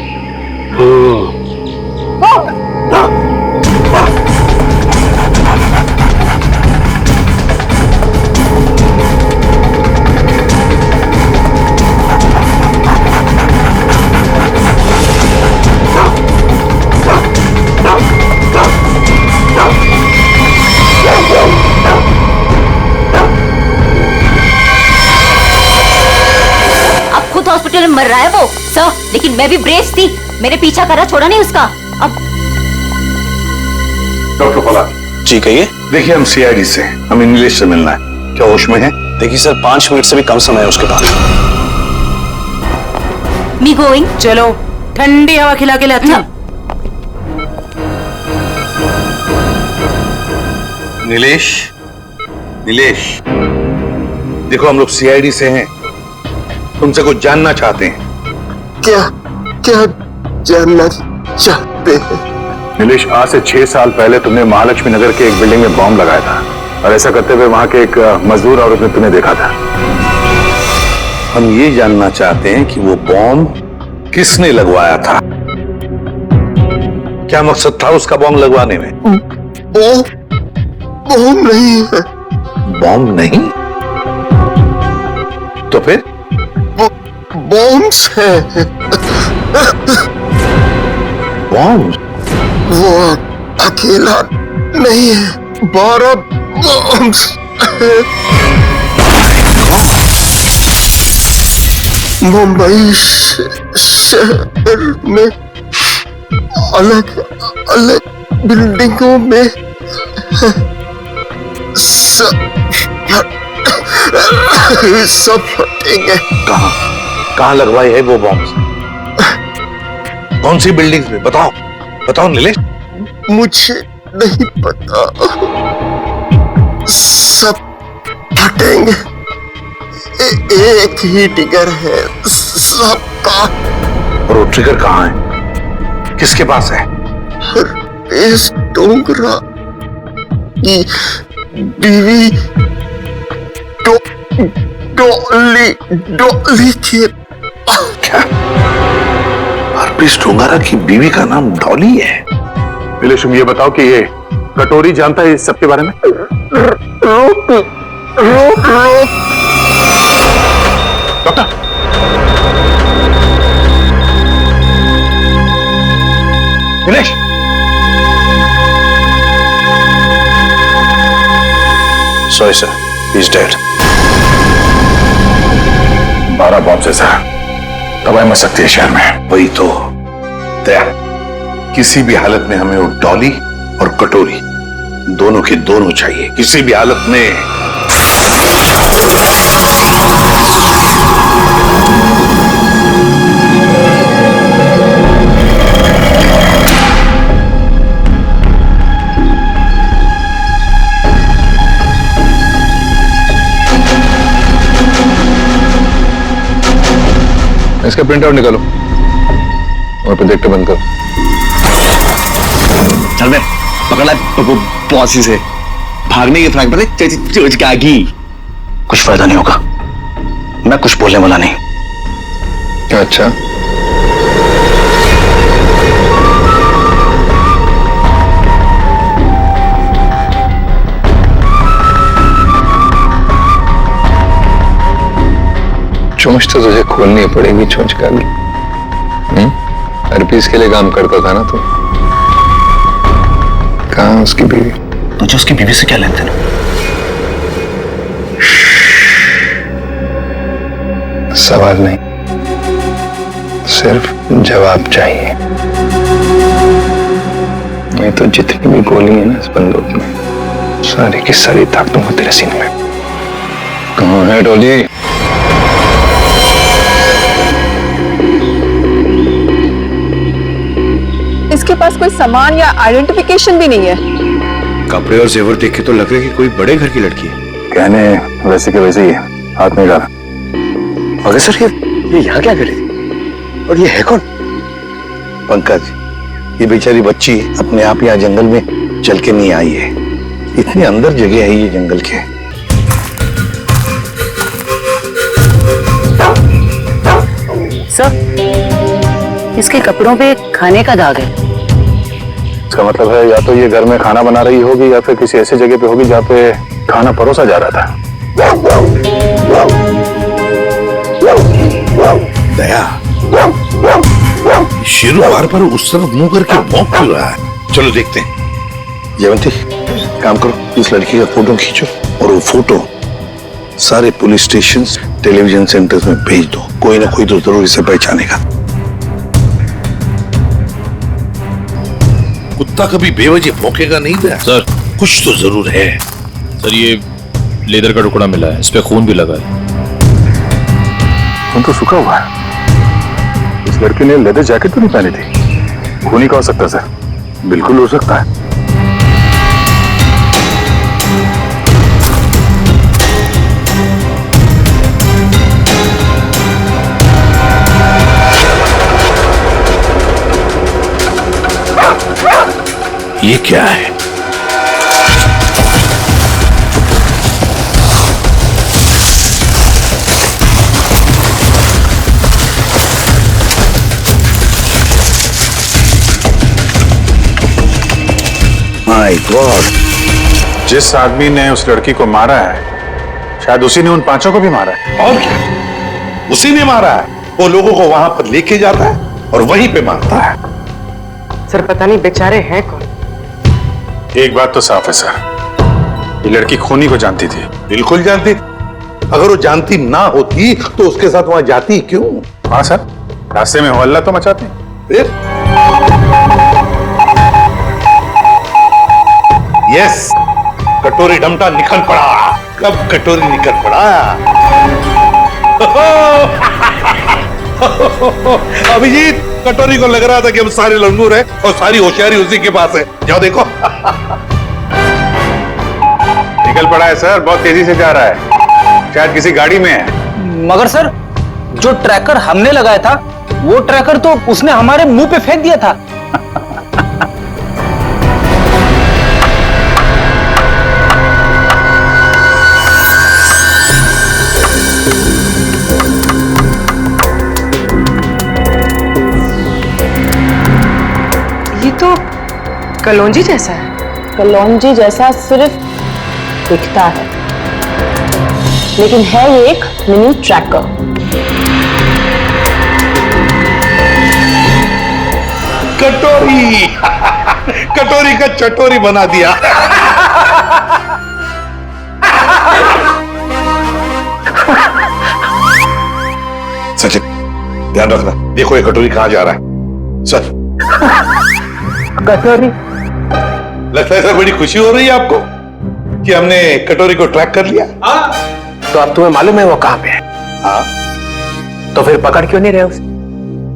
हॉस्पिटल में मर रहा है वो सर, लेकिन मैं भी ब्रेव थी, मेरे पीछा करा, छोड़ा नहीं उसका। अब डॉक्टर पला जी कहिए। देखिए हम सीआईडी से, हमें नीलेश से मिलना है, क्या होश में है? देखिए सर 5 मिनट से भी कम समय है उसके पास। Me going. चलो ठंडी हवा खिला के लाती हूँ। नीलेश, नीलेश, देखो हम लोग सीआईडी से हैं, तुमसे कुछ जानना चाहते हैं। क्या क्या जानना चाहते हैं? नीलेश, आज से 6 साल पहले तुमने महालक्ष्मी नगर के एक बिल्डिंग में बॉम्ब लगाया था और ऐसा करते हुए वहां के एक मजदूर औरत ने तुम्हें देखा था। हम ये जानना चाहते हैं कि वो बॉम्ब किसने लगवाया था, क्या मकसद था उसका बॉम्ब लगवाने में? बॉम्ब नहीं है। बॉम्ब नहीं तो फिर? बॉम्ब्स है। बॉम्ब? वो अकेला नहीं है, 12 बॉम्ब्स है। मुंबई शहर में अलग अलग बिल्डिंगों में सब फटेंगे। कहाँ लगवाई है वो बॉम्ब? कौन सी बिल्डिंग्स में? बताओ बताओ नीलेश। मुझे नहीं पता, सब फटेंगे। एक ही ट्रिगर है सबका। और वो ट्रिगर कहाँ है, किसके पास है? इस डोंगरा की बीवी डॉली के। क्या हरप्रीत डोंगरा की बीवी का नाम डॉली है? नीलेश, तुम ये बताओ कि ये कटोरी जानता है इस सब के बारे में? रोक doctor, Nilesh, sorry sir, he is dead. 12 bomb से सर तबाही मच सकती है शहर में। वही तो दया, किसी भी हालत में हमें वो डॉली और कटोरी दोनों के दोनों चाहिए, किसी भी हालत में। इसका प्रिंट आउट निकालो और प्रोजेक्टर बंद करो। चल बे, पकड़ ला पॉसी से, भागने की फ्रैंक पर चोच के आगी। कुछ फायदा नहीं होगा, मैं कुछ बोलने वाला नहीं। अच्छा, चोंच तो तुझे खोलनी पड़ेगी, चोंच का भी। हरपीस के लिए काम करता था ना तू? कहाँ उसकी बीवी? तुझे उसकी बीवी से क्या लेन देन? सवाल नहीं, सिर्फ जवाब चाहिए। नहीं तो जितनी भी गोली है ना इस बंदूक में, सारी की सारी दाग दूंगा तेरे सीने में। कहाँ है डोली? इसके पास कोई सामान या आइडेंटिफिकेशन भी नहीं है। कपड़े और जेवर देख के तो लग रहा है कि कोई बड़े घर की लड़की है। कहने वैसे के वैसे ही है, हाथ नहीं डाला। अगर सर ये यहाँ क्या करे? और ये है कौन? पंकज, ये बेचारी बच्ची अपने आप यहाँ जंगल में चल के नहीं आई है, इतनी अंदर जगह है ये जंगल के। सर, इसके कपड़ों पे खाने का दाग है। इसका मतलब है या तो ये घर में खाना बना रही होगी या फिर किसी ऐसी जगह पे होगी जहाँ पे खाना परोसा जा रहा था। दया, शेरू बार पर उस तरफ मुंह करके भौंक क्यों रहा है? चलो देखते हैं। जयवंती, काम करो, इस लड़की का फोटो खींचो और वो फोटो सारे पुलिस स्टेशन, टेलीविजन सेंटर्स में भेज दो। कोई ना कोई तो जरूर इसे पहचानेगा। कुत्ता कभी बेवजह भौंकेगा नहीं था सर। कुछ तो जरूर है। सर, ये लेदर का टुकड़ा मिला है, इस पे खून भी लगा है। खून तो सूखा हुआ है। इस लड़की ने लेदर जैकेट तो नहीं पहनी थी। खून ही का हो सकता है सर। बिल्कुल हो सकता है। ये क्या है? माय गॉड, जिस आदमी ने उस लड़की को मारा है शायद उसी ने उन पांचों को भी मारा है। और क्या? उसी ने मारा है। वो लोगों को वहां पर लेके जाता है और वहीं पे मारता है। सर, पता नहीं बेचारे हैं कौन। एक बात तो साफ है सर, ये लड़की खूनी को जानती थी। बिल्कुल जानती थी। अगर वो जानती ना होती तो उसके साथ वहां जाती क्यों? हाँ सर, रास्ते में हल्ला तो मचाती। फिर यस, कटोरी डमटा निकल पड़ा। कब कटोरी निकल पड़ा? अभिजीत, कटोरी को लग रहा था कि हम सारे लंगूर हैं और सारी होशियारी उसी के पास है। जाओ देखो। निकल पड़ा है सर, बहुत तेजी से जा रहा है। शायद किसी गाड़ी में है। मगर सर, जो ट्रैकर हमने लगाया था वो ट्रैकर तो उसने हमारे मुंह पे फेंक दिया था। ये तो कलौंजी जैसा है। कलौंजी जैसा सिर्फ दिखता है, लेकिन है ये एक मिनी ट्रैकर। कटोरी कटोरी का चटोरी बना दिया। सचिन, ध्यान रखना, देखो ये कटोरी कहां जा रहा है। सर, कटोरी, लगता है सर बड़ी खुशी हो रही है आपको कि हमने कटोरी को ट्रैक कर लिया। तो अब तुम्हें मालूम है वो कहां पे है? हाँ, तो फिर पकड़ क्यों नहीं रहे उसे?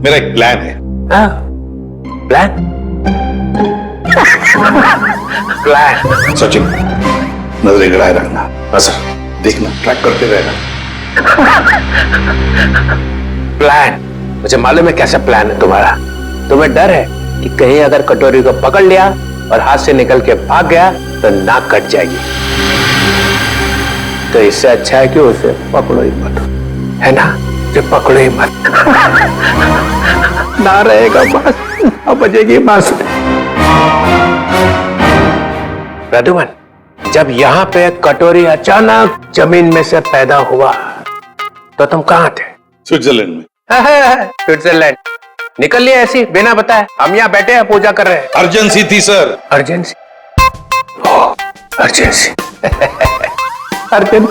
मेरा एक प्लान है। हाँ, प्लान? प्लान? सचिन, नजरें गड़ाए रखना। हाँ सर, देखना, ट्रैक करते रहना। प्लान? मुझे मालूम है कैसा प्लान है तुम्हारा। तुम्हें डर है कि कहीं अगर कटोरी को पकड़ लिया और हाथ से निकल के भाग गया तो नाक कट जाएगी। तो इससे अच्छा है कि उसे पकड़ो ही मत, है ना? उसे पकड़ो ही मत। ना रहेगा बस, अब बजेगी बस। प्रद्युमन, जब यहाँ पे कटोरी अचानक जमीन में से पैदा हुआ तो तुम कहाँ थे? स्विट्जरलैंड में। स्विट्जरलैंड निकल लिया ऐसी बिना बताए? हम यहाँ बैठे हैं, पूजा कर रहे हैं। अर्जेंसी थी सर। अर्जेंसी? अर्जेंसी। अर्जेंसी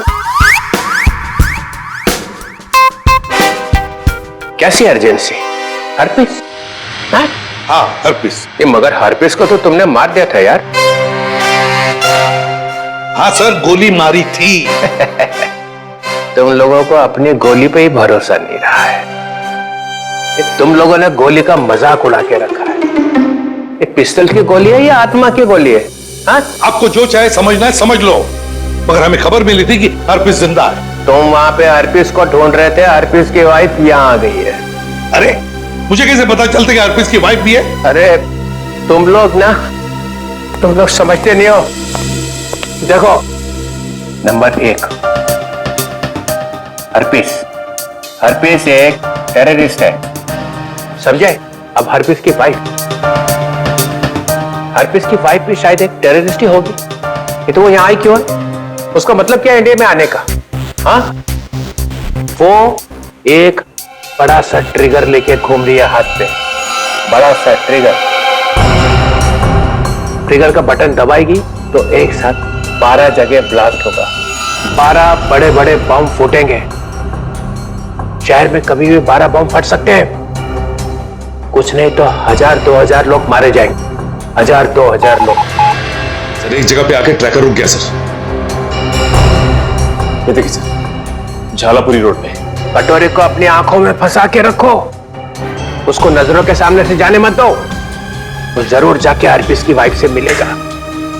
कैसी अर्जेंसी? हर्पिस? हाँ, हर्पिस। ये मगर हर्पिस को तो तुमने मार दिया था यार। हाँ सर, गोली मारी थी। तुम लोगों को अपनी गोली पे ही भरोसा नहीं रहा है। तुम लोगों ने गोली का मजाक उड़ा के रखा है। ये पिस्टल की गोली है या आत्मा की गोली है? हाँ? आपको जो चाहे समझना है समझ लो, मगर हमें खबर मिली थी कि हर्पिस जिंदा है। तुम वहां पे हर्पिस को ढूंढ रहे थे, हर्पिस की वाइफ यहाँ आ गई है। अरे मुझे कैसे पता चलता कि हर्पिस की वाइफ भी है? अरे तुम लोग समझते नहीं हो। देखो, नंबर 1, हर्पिस एक टेररिस्ट है, समझे? अब हरपिस की वाइफ भी शायद एक टेररिस्ट ही होगी। ये तो वो यहाँ आई क्यों है? उसका मतलब क्या है इंडिया में आने का? हाँ, वो एक बड़ा सा ट्रिगर लेके घूम रही है हाथ पे, बड़ा सा ट्रिगर का बटन दबाएगी तो एक साथ 12 जगह ब्लास्ट होगा, 12 बड़े बड़े बम फूटेंगे। शहर में कभी भी 12 बम फट सकते हैं, कुछ नहीं तो 1000-2000 लोग मारे जाएंगे, 1000-2000 लोग। सर एक जगह पे आके ट्रैकर रुक गया सर। ये देखिए सर, झालापुरी रोड पे। कटोरे को अपनी आंखों में फंसा के रखो, उसको नजरों के सामने से जाने मत दो। वो जरूर जाके हरपिस की वाइफ से मिलेगा।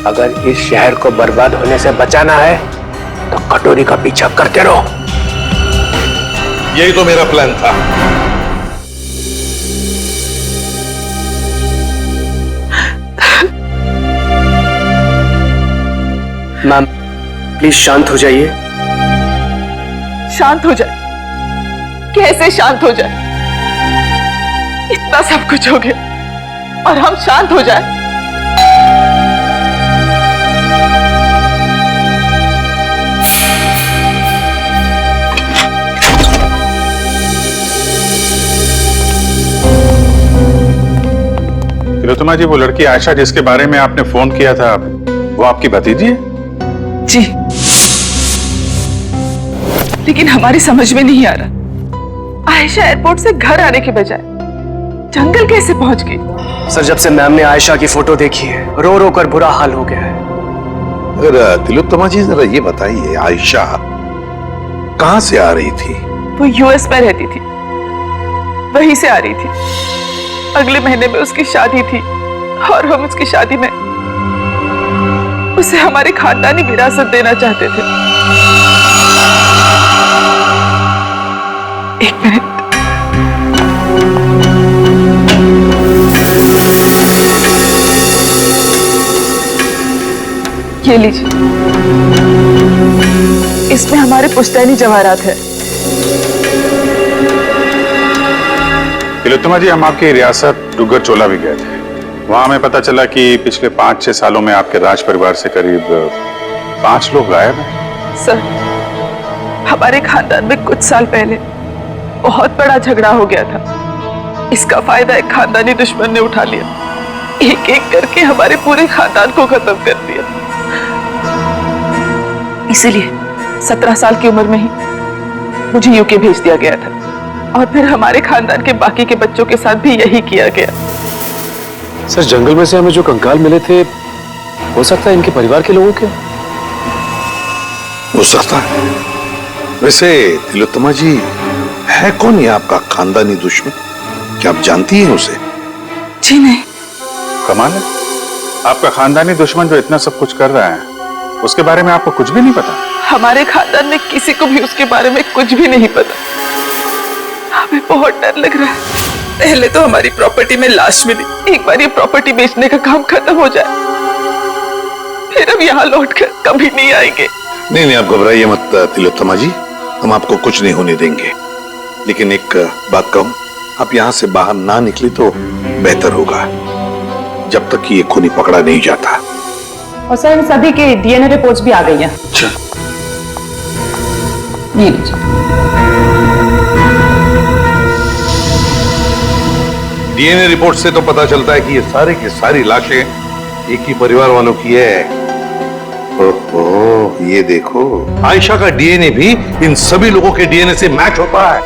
अगर इस शहर को बर्बाद होने से बचाना है तो कटोरी का पीछा करते रहो। यही तो मेरा प्लान था। मैम प्लीज शांत हो जाइए। शांत हो जाए? कैसे शांत हो जाए? इतना सब कुछ हो गया और हम शांत हो जाए? तिलोत्तमा जी, वो लड़की आयशा जिसके बारे में आपने फोन किया था, वो आपकी भतीजी है? जी, लेकिन हमारी समझ में नहीं आ रहा, आयशा एयरपोर्ट से घर आने के बजाय जंगल कैसे पहुंच गई? सर जब से मैम ने आयशा की फोटो देखी है, रो रो कर बुरा हाल हो गया है। अगर तिलोत्तमा जी जरा ये बताइए, आयशा कहां से आ रही थी? वो यूएस में रहती थी, वहीं से आ रही थी। अगले महीने में उसकी शादी थी और हम उसकी शादी में उसे हमारी खानदानी विरासत देना चाहते थे। एक मिनट, ये लीजिए, इसमें हमारे पुश्तैनी जवाहरात है। तिलोत्तमा जी, हम आपकी रियासत डुग्गर चोला भी गए थे। वहां हमें पता चला कि पिछले 5-6 सालों में आपके राज परिवार से करीब 5 लोग गायब हैं। सर, हमारे खानदान में कुछ साल पहले बहुत बड़ा झगड़ा हो गया था। इसका फायदा एक खानदानी दुश्मन ने उठा लिया, एक एक करके हमारे पूरे खानदान को खत्म कर दिया। इसीलिए 17 साल की उम्र में ही मुझे यूके भेज दिया गया था और फिर हमारे खानदान के बाकी के बच्चों के साथ भी यही किया गया। सर जंगल में से हमें जो कंकाल मिले थे, हो सकता है इनके परिवार के लोगों के? हो सकता है। वैसे तिलोत्तमा जी, है कौन ये आपका खानदानी दुश्मन? क्या आप जानती हैं उसे? जी नहीं। कमाल है, आपका खानदानी दुश्मन जो इतना सब कुछ कर रहा है, उसके बारे में आपको कुछ भी नहीं पता? हमारे खानदान में किसी को भी उसके बारे में कुछ भी नहीं पता। हमें बहुत डर लग रहा है। पहले तो हमारी प्रॉपर्टी में लाश मिली, एक बार ये प्रॉपर्टी बेचने का काम खत्म हो जाए, फिर हम यहाँ लौटकर कभी नहीं आएंगे। नहीं, आप घबराइए मत तिलोत्तमा जी, हम आपको कुछ नहीं होने देंगे। लेकिन एक बात कहूं, आप यहाँ से बाहर ना निकले तो बेहतर होगा, जब तक कि ये खूनी पकड़ा नहीं जाता। और सर, इन सभी के डीएनए रिपोर्ट्स भी आ गई हैं। अच्छा, ये लीजिए। डीएनए रिपोर्ट से तो पता चलता है कि ये सारे की सारी लाशें एक ही परिवार वालों की है। ओहो, ये देखो, आयशा का डीएनए भी इन सभी लोगों के डीएनए से मैच होता है।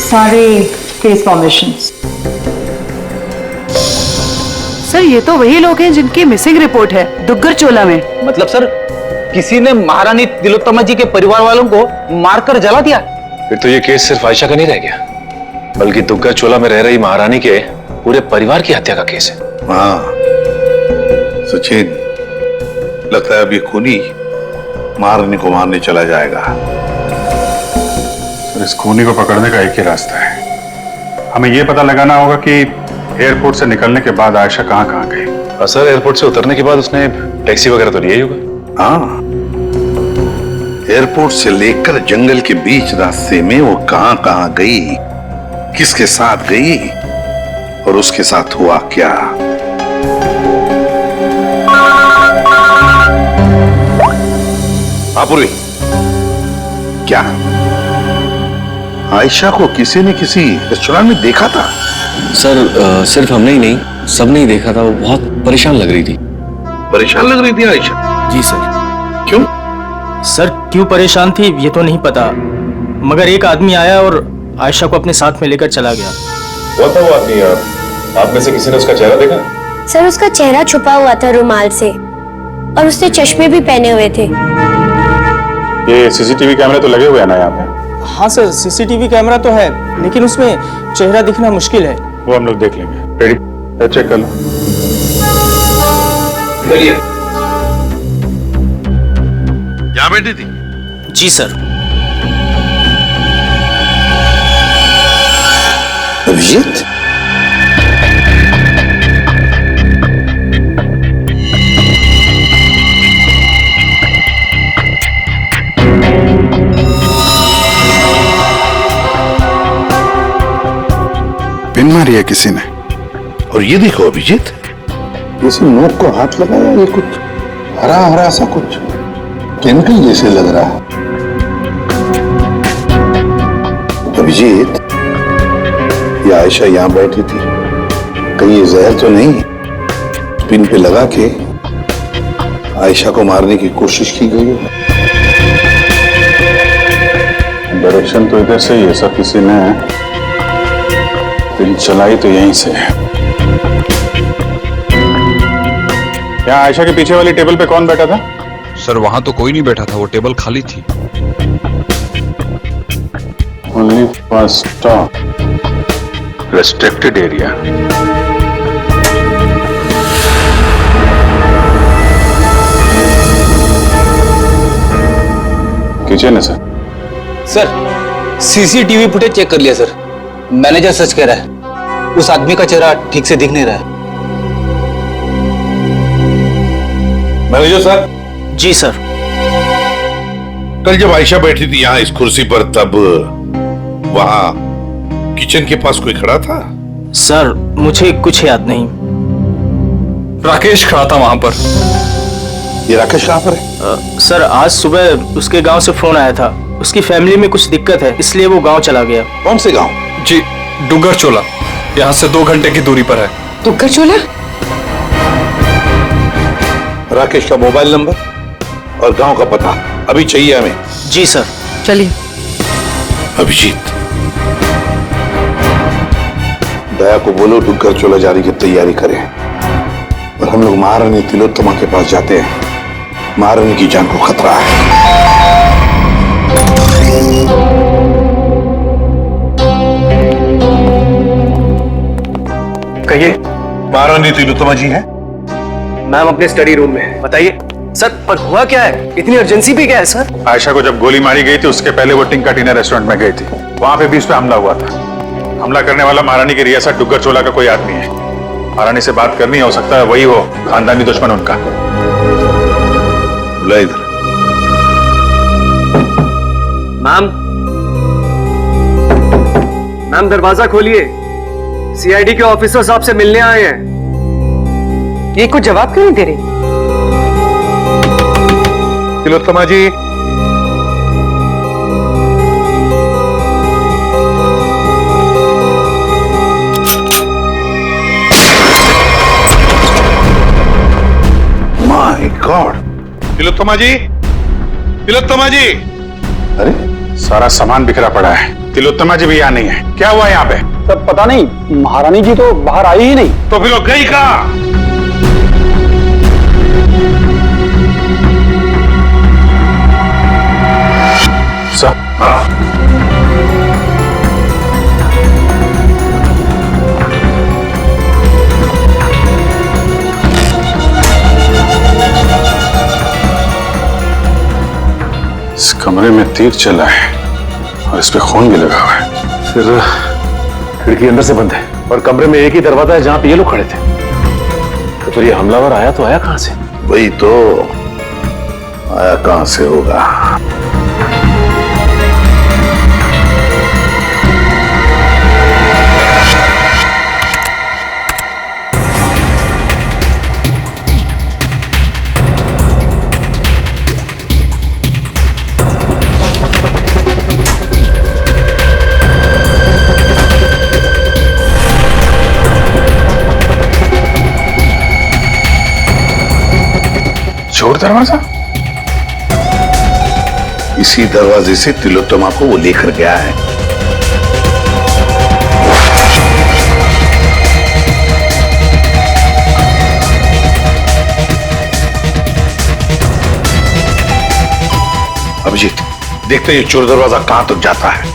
सारे केस फॉर्मेशंस। सर ये तो वही लोग हैं जिनकी मिसिंग रिपोर्ट है दुग्गर चोला में। मतलब सर, किसी ने महारानी तिलोत्तमा जी के परिवार वालों को मारकर जला दिया? फिर तो ये केस सिर्फ आयशा का नहीं रह गया, बल्कि दुग्गर चोला में रह रही महारानी के पूरे परिवार की हत्या का केस है। हाँ सचिन, लगता है अब ये खूनी महारानी को मारने चला जाएगा। सर, इस खूनी को पकड़ने का एक ही रास्ता है। हमें यह पता लगाना होगा कि एयरपोर्ट से निकलने के बाद आयशा कहाँ कहाँ गई। सर, एयरपोर्ट से उतरने के बाद उसने टैक्सी वगैरह तो लिया ही होगा। हाँ, एयरपोर्ट से लेकर जंगल के बीच रास्ते में वो कहां गई, किसके साथ गई और उसके साथ हुआ क्या? पूरी क्या आयशा को किसी ने किसी रेस्टोरेंट में देखा था? सर सिर्फ हमने ही नहीं, सबने ही देखा था। वो बहुत परेशान लग रही थी। परेशान लग रही थी आयशा? जी सर। क्यों? सर क्यों परेशान थी ये तो नहीं पता, मगर एक आदमी आया और आयशा को अपने साथ में लेकर चला गया। वो था वो आदमी? आप में से किसी ने उसका चेहरा देखा? सर उसका चेहरा छुपा हुआ था रुमाल से और उसने चश्मे भी पहने हुए थे। ये सीसीटीवी कैमरे तो लगे हुए हैं ना यहाँ पे? हाँ सर सीसीटीवी कैमरा तो है, लेकिन उसमें चेहरा दिखना मुश्किल है। वो हम लोग देख लेंगे। रेडी? चेक कर लो। यहाँ बैठी थी? जी सर। अभिजीत? पिन मारी है किसी ने। और ये देखो अभिजीत, किसी नोक को हाथ लगाया, ये कुछ हरा हरा सा कुछ केमिकल जैसे लग रहा है। अभिजीत, ये आयशा यहां बैठी थी, कहीं ये जहर तो नहीं पिन पे लगा के आयशा को मारने की कोशिश की गई है? डायरेक्शन तो इधर से ही है सर, किसी ने पिन चलाई तो यहीं से है। यहाँ आयशा के पीछे वाली टेबल पे कौन बैठा था? सर वहां तो कोई नहीं बैठा था, वो टेबल खाली थी। Only first stop restricted area. Kitchen है sir. Sir CCTV footage check कर लिया सर, मैनेजर सच कह रहा है, उस आदमी का चेहरा ठीक से दिख नहीं रहा है। Manager sir? जी सर। कल जब आयशा बैठी थी यहाँ इस कुर्सी पर, तब वहां किचन के पास कोई खड़ा था? सर मुझे कुछ याद नहीं। राकेश खड़ा था वहां पर। ये राकेश कहाँ पर है? सर आज सुबह उसके गांव से फोन आया था, उसकी फैमिली में कुछ दिक्कत है, इसलिए वो गांव चला गया। कौन से गांव? जी डुगर चोला, यहाँ से 2 घंटे की दूरी पर है। डुगर चोला? राकेश का मोबाइल नंबर और गांव का पता अभी चाहिए हमें। जी सर। चलिए। अभिजीत, दया को बोलो डुगर चोला जाने की तैयारी करें और हम लोग महारानी तिलोत्तमा के पास जाते हैं। महारानी की जान को खतरा है। कहिए। महारानी तिलोत्तमा जी हैं? मैम अपने स्टडी रूम में है। बताइए सर, पर हुआ क्या है? इतनी अर्जेंसी भी क्या है सर? आयशा को जब गोली मारी गई थी उसके पहले वो टिंका टीना रेस्टोरेंट में गई थी, वहां पे भी उस पे हमला हुआ था। हमला करने वाला महारानी की रियासत डुगर चोला का कोई आदमी है। महारानी से बात करनी हो सकता है वही हो खानदानी दुश्मन उनका। बुला इधर। मैम दरवाजा खोलिए, सीआईडी के ऑफिसर साहब से मिलने आए हैं। ये कुछ जवाब क्यों नहीं दे रही? तिलोत्तमा जी, माय गॉड। तिलोत्तमा जी, तिलोत्तमा जी। अरे सारा सामान बिखरा पड़ा है, तिलोत्तमा जी भी यहाँ नहीं है। क्या हुआ यहाँ पे? तब पता नहीं, महारानी जी तो बाहर आई ही नहीं। तो फिर वो गई कहाँ? इस कमरे में तीर चला है और इस पे खून भी लगा हुआ है। फिर खिड़की अंदर से बंद है और कमरे में एक ही दरवाजा है जहां पे ये लोग खड़े थे। तो फिर ये हमलावर आया तो आया कहां से? वही तो, आया कहां से होगा? चोर दरवाजा? इसी दरवाजे से तिलोत्तमा को वो लेकर गया है। अभिजीत, देखते हैं ये चोर दरवाजा कहां तक जाता है।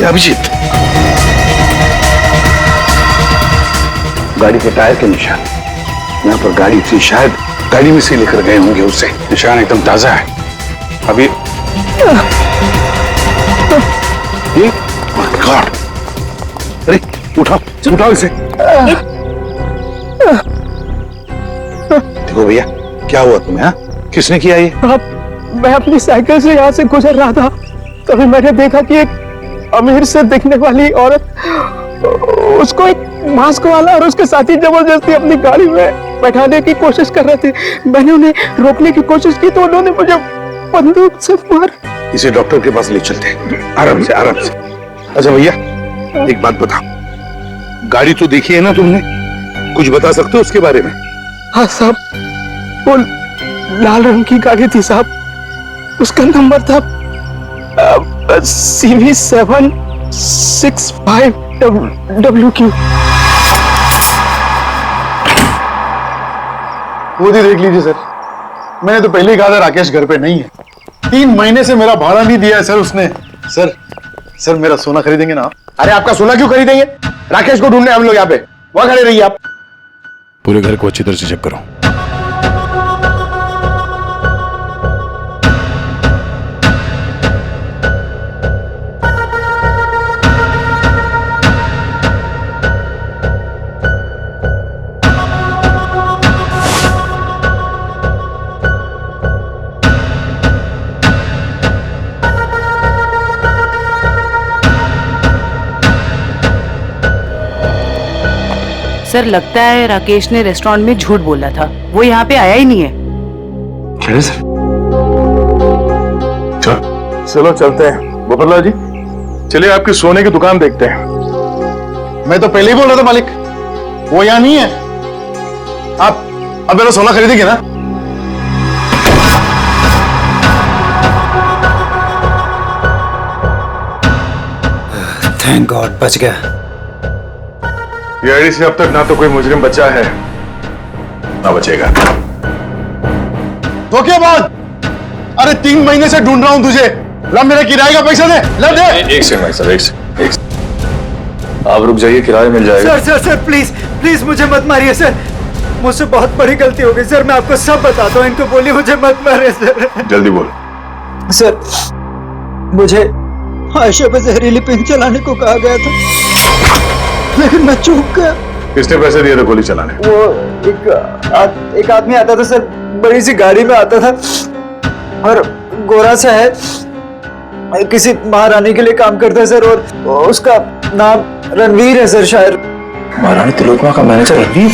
अभिजीत, गाड़ी के टायर के निशान यहाँ पर गाड़ी थी, शायद गाड़ी में से लेकर गए होंगे उसे। निशान एकदम ताजा है। अभी ये गॉड, अरे उठाओ उठाओ इसे। देखो भैया, क्या हुआ तुम्हें? हाँ, किसने किया ये? मैं अपनी साइकिल से यहाँ से गुजर रहा था, तभी मैंने देखा कि एक अमीर से दिखने वाली औरत, उसको एक मास्क वाला और उसके साथी जबरदस्ती अपनी गाड़ी में बैठाने की कोशिश कर रहे थे। मैंने उन्हें रोकने की कोशिश की तो उन्होंने मुझे बंदूक से मार। इसे डॉक्टर के पास ले चलते हैं, आराम से आराम से। अच्छा भैया, एक बात बताओ, गाड़ी तो देखी है ना तुमने, कुछ बता सकते हो उसके बारे में? हाँ साहब, वो लाल रंग की गाड़ी थी साहब, उसका नंबर था CV765WQ। खुद ही देख लीजिए सर, मैंने तो पहले ही कहा था राकेश घर पे नहीं है। 3 महीने से मेरा भाड़ा नहीं दिया है सर उसने। सर मेरा सोना खरीदेंगे ना आप? अरे आपका सोना क्यों खरीदेंगे? राकेश को ढूंढने हम लोग यहाँ पे, वहां खड़े रहिए आप। पूरे घर को अच्छी तरह से चेक करो। सर, लगता है राकेश ने रेस्टोरेंट में झूठ बोला था, वो यहाँ पे आया ही नहीं है। क्या सर? चलो चलते हैं गोपाललाल जी, चलिए आपकी सोने की दुकान देखते हैं। मैं तो पहले ही बोल रहा था मालिक, वो यहाँ नहीं है। आप अब मेरा सोना खरीदेंगे ना? थैंक गॉड, बच गया। ये आईडी से अब तक ना तो कोई मुजरिम बचा है ना बचेगा। तो क्या बात? अरे 3 महीने से ढूंढ रहा हूं तुझे। ला मेरे किराए का पैसा दे, ला दे। एक सेकंड भाई साहब, एक आप रुक जाइए, किराया मिल जाएगा। सर प्लीज मुझे मत मारिए सर, मुझसे बहुत बड़ी गलती हो गई सर, मैं आपको सब बताता हूँ। इनको बोलिए मुझे मत मारिए सर। जल्दी बोल। सर, मुझे आयशा पे जहरीली पिंक चलाने को कहा गया था, लेकिन मैं चूक गया। किसने पैसे दिए थे गोली चलाने? वो एक आदमी आता था सर, बड़ी सी गाड़ी में आता था और गोरा सा है, किसी महारानी के लिए काम करता है सर, और उसका नाम रणवीर है सर। शायद महारानी तिलोत्तमा का manager Ranveer?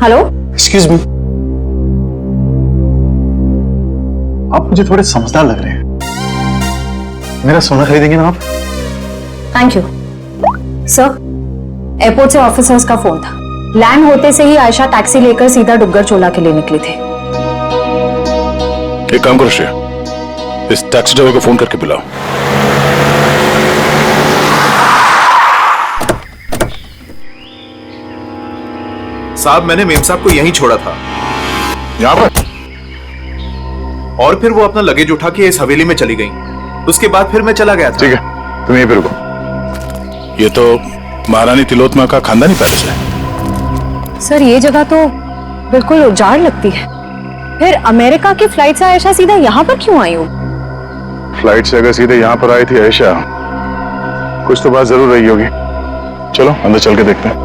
Hello, excuse me, आप मुझे थोड़े समझदार लग रहे हैं। मेरा सोना खरीदेंगे ना आप? Thank you sir. एयरपोर्ट से ऑफिसर्स का फोन था, लैंड होते से ही आयशा टैक्सी लेकर सीधा डुग्गर चोला के लिए निकली थी। एक काम करो श्रेया, इस टैक्सी ड्राइवर को फोन करके बुलाओ। साहब, मैंने मेम साहब को यहीं छोड़ा था। यहाँ पर? और फिर वो अपना लगेज उठा के इस हवेली में चली गई। उसके बाद फिर मैं चला गया था। ठीक है, तुम यहीं पे रुको। ये तो महारानी तिलोत्तमा का खानदानी पैलेस है। सर, ये जगह तो बिल्कुल उजाड़ लगती है। फिर अमेरिका की फ्लाइट से आयशा सीधा यहाँ पर क्यों आई हो? फ्लाइट से अगर सीधे यहाँ पर आई थी आयशा, कुछ तो बात जरूर रही होगी। चलो अंदर चल के देखते हैं।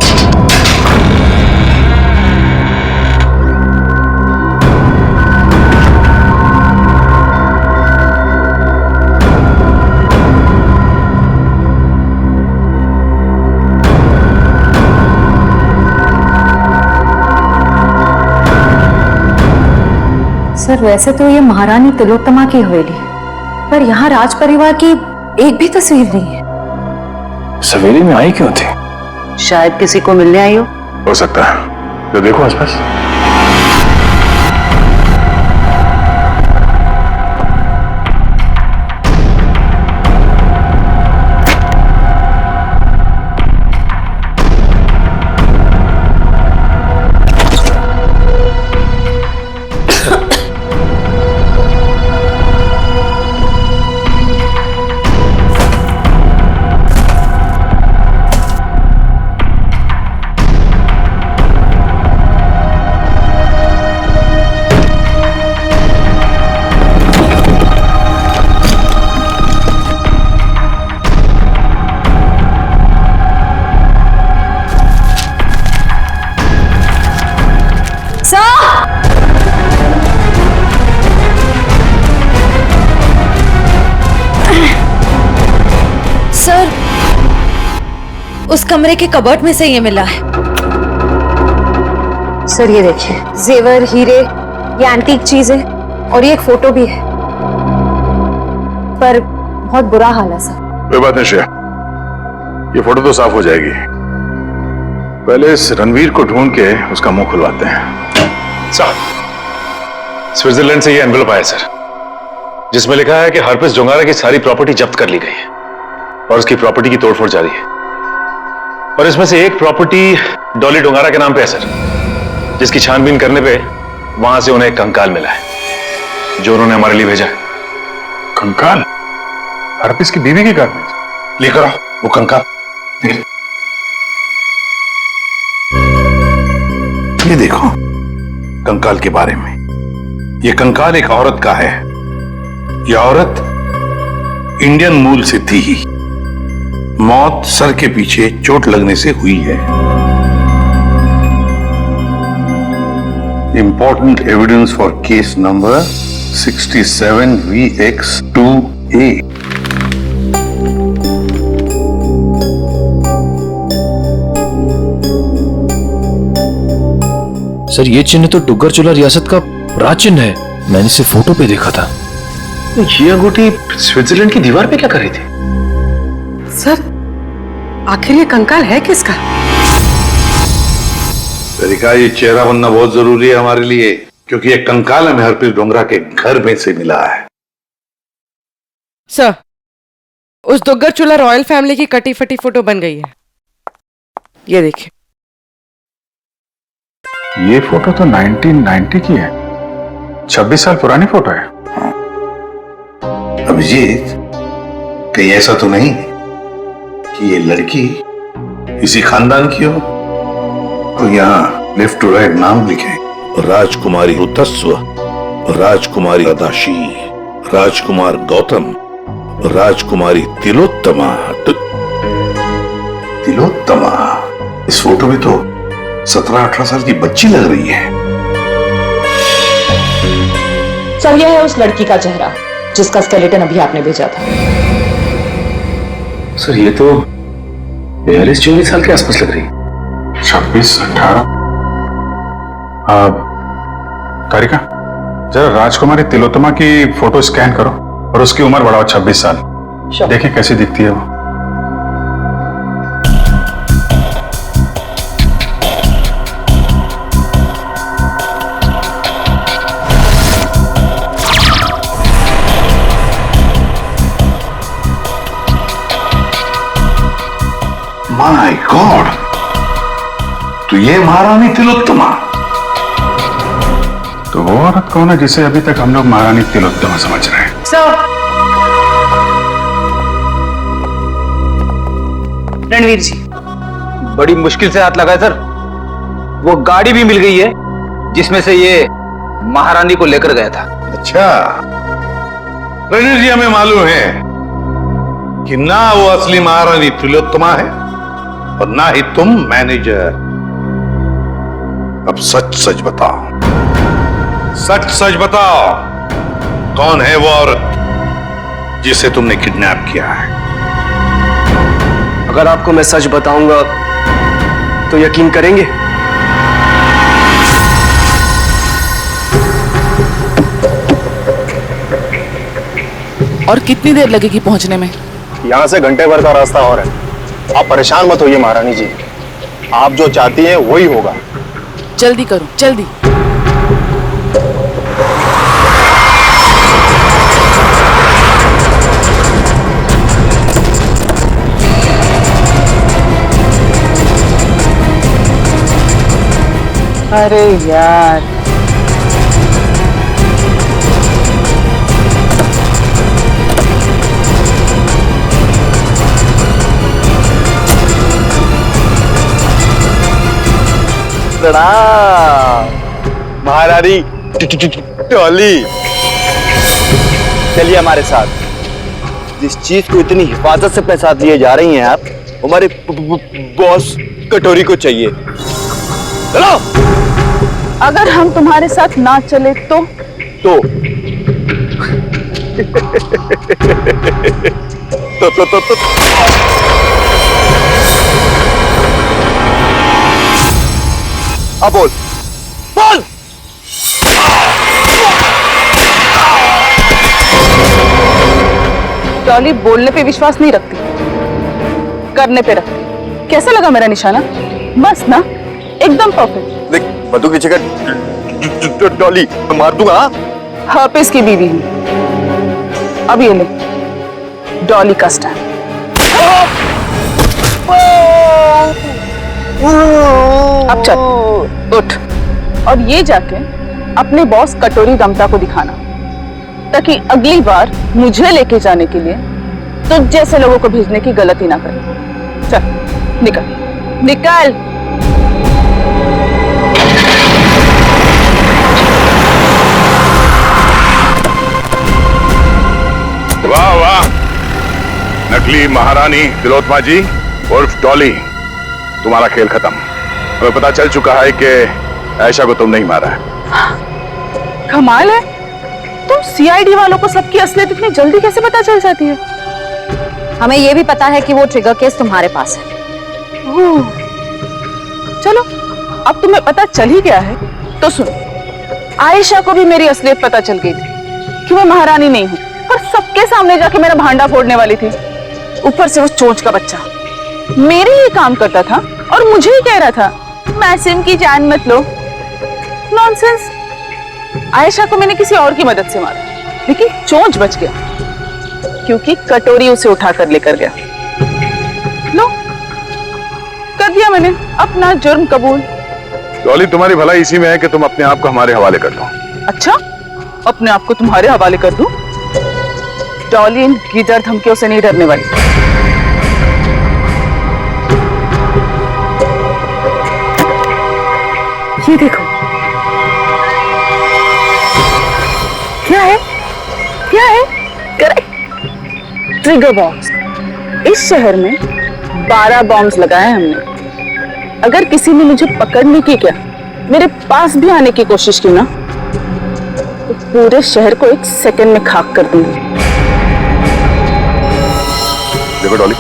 सर वैसे तो ये महारानी तिलोत्तमा की हवेली है, पर यहाँ राज परिवार की एक भी तस्वीर नहीं है। सवेरे में आई क्यों थी? शायद किसी को मिलने आई हो सकता है। तो देखो आसपास। सर, उस कमरे के कबर्ड में से ये मिला है। सर ये देखिए, जेवर, हीरे, ये एंटीक चीजें और ये एक फोटो भी है, पर बहुत बुरा हाल है सर। कोई बात नहीं श्रेया, ये फोटो तो साफ हो जाएगी। पहले इस रणवीर को ढूंढ के उसका मुंह खुलवाते हैं। सर, स्विट्जरलैंड से ये एनवेलप आया सर, जिसमें लिखा है कि हरप्रीत डोंगारा की सारी प्रॉपर्टी जब्त कर ली गई है और उसकी प्रॉपर्टी की तोड़फोड़ जारी है। और इसमें से एक प्रॉपर्टी डॉली डोंगारा के नाम पे है सर, जिसकी छानबीन करने पे वहां से उन्हें एक कंकाल मिला है, जो उन्होंने हमारे लिए भेजा है। कंकाल? हरप्रीत की बीवी के घर में? लेकर आओ वो कंकाल। ये देखो कंकाल के बारे में। ये कंकाल एक औरत का है। यह औरत इंडियन मूल से थी ही। मौत सर के पीछे चोट लगने से हुई है। Important evidence for case number 67VX2A। Sir, ये चिन्ह तो डुग्गर चोला रियासत का राज चिन्ह है। मैंने इसे फोटो पे देखा था। ये अंगूठी स्विट्जरलैंड की दीवार पे क्या कर रही थी? सर, आखिर ये कंकाल है किसका? तरीका, ये चेहरा बनना बहुत जरूरी है हमारे लिए, क्योंकि ये कंकाल हमें हरप्रीत डोंगरा के घर में से मिला है। सर, उस दुग्गर चोला रॉयल फैमिली की कटी फटी फोटो बन गई है। ये देखिए। ये फोटो तो 1990 की है। 26 साल पुरानी फोटो है। अभिजीत, कहीं ऐसा तो नहीं कि ये लड़की इसी खानदान की हो? तो यहाँ लेफ्ट टू राइट नाम लिखे, राजकुमारी ऋतस्व, राजकुमारी अदाशी, राजकुमार गौतम, राजकुमारी तिलोत्तमा। तिलोत्तमा? इस फोटो में तो 17-18 साल की बच्ची लग रही है। सर, यह है उस लड़की का चेहरा जिसका स्केलेटन अभी आपने भेजा था। सर, ये तो 42-44 साल के आसपास लग रही है। 26-18। तारिका, जरा राजकुमारी तिलोत्तमा की फोटो स्कैन करो और उसकी उम्र बढ़ाओ 26 साल। देखिए कैसी दिखती है वो। माय गॉड, तो ये महारानी तिलोत्तमा? तो वो औरत कौन है जिसे अभी तक हम लोग महारानी तिलोत्तमा समझ रहे हैं? सर, रणवीर जी, बड़ी मुश्किल से हाथ लगाए सर। वो गाड़ी भी मिल गई है जिसमें से ये महारानी को लेकर गया था। अच्छा, रणवीर जी, हमें मालूम है कि ना वो असली महारानी तिलोत्तमा है और ना ही तुम मैनेजर। अब सच सच बताओ, सच सच बताओ, कौन है वो औरत जिसे तुमने किडनैप किया है? अगर आपको मैं सच बताऊंगा तो यकीन करेंगे? और कितनी देर लगेगी पहुंचने में? यहाँ से घंटे भर का रास्ता और है। आप परेशान मत होइए महारानी जी, आप जो चाहती हैं वही होगा। जल्दी करो, जल्दी। अरे यार, महारानी डॉली, चलिए हमारे साथ। जिस चीज को इतनी हिफाजत से अपने साथ लिए जा रही हैं आप, हमारे बॉस कटोरी को चाहिए। चलो। अगर हम तुम्हारे साथ ना चले तो अब बोल बोल। डॉली बोलने पे विश्वास नहीं रखती, करने पे रखती। कैसा लगा मेरा निशाना? बस ना, एकदम परफेक्ट। देख बंदूक की जगह डॉली मार दूंगा। हर्पिस की बीवी हूँ। अब ये ले डॉली का स्टैंड। अब चल, उठ और ये जाके अपने बॉस कटोरी दमटा को दिखाना, ताकि अगली बार मुझे लेके जाने के लिए तो जैसे लोगों को भेजने की गलती ना करे। चल निकल निकल। वाह वाह, नकली महारानी तिलोत्तमा जी उर्फ डॉली, तुम्हारा खेल खत्म। हमें पता चल चुका है कि आयशा को तुमने ही मारा है। कमाल है, तुम सीआईडी वालों को सबकी असलियत इतनी जल्दी कैसे पता चल जाती है? हमें यह भी पता है कि वो ट्रिगर केस तुम्हारे पास है। चलो, अब तुम्हें पता चल ही गया है तो सुनो, आयशा को भी मेरी असलियत पता चल गई थी कि मैं महारानी नहीं हूँ, पर सबके सामने जाके मेरा भांडा फोड़ने वाली थी। ऊपर से वो चोंच का बच्चा मेरे ही काम करता था और मुझे ही कह रहा था मासूम की जान मत लो। नॉनसेंस। आयशा को मैंने किसी और की मदद से मारा, लेकिन चोंच बच गया क्योंकि कटोरी उसे उठाकर लेकर गया। लो, कर दिया मैंने अपना जुर्म कबूल। डॉली, तुम्हारी भलाई इसी में है कि तुम अपने आप को हमारे हवाले कर दो। अच्छा, अपने आप को तुम्हारे हवाले कर दूं? डॉली इन गिदड़ धमकियों से नहीं डरने वाली। ये देखो, क्या है? क्या है? Correct, trigger bombs. इस शहर में 12 बॉम्ब्स लगाए हमने। अगर किसी ने मुझे पकड़ने की, क्या मेरे पास भी आने की कोशिश की ना, तो पूरे शहर को 1 सेकंड में खाक कर दूंगी। देखो डॉली,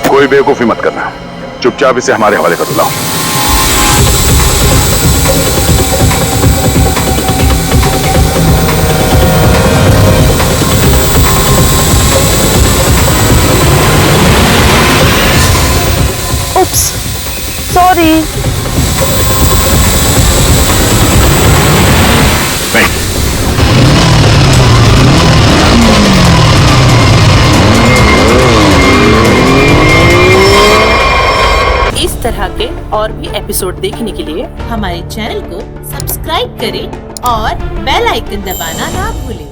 कोई बेवकूफी मत करना, चुपचाप इसे हमारे हवाले कर दो। Oops, sorry. इस तरह के और भी एपिसोड देखने के लिए हमारे चैनल को सब्सक्राइब करें और बेल आइकन दबाना ना भूलें।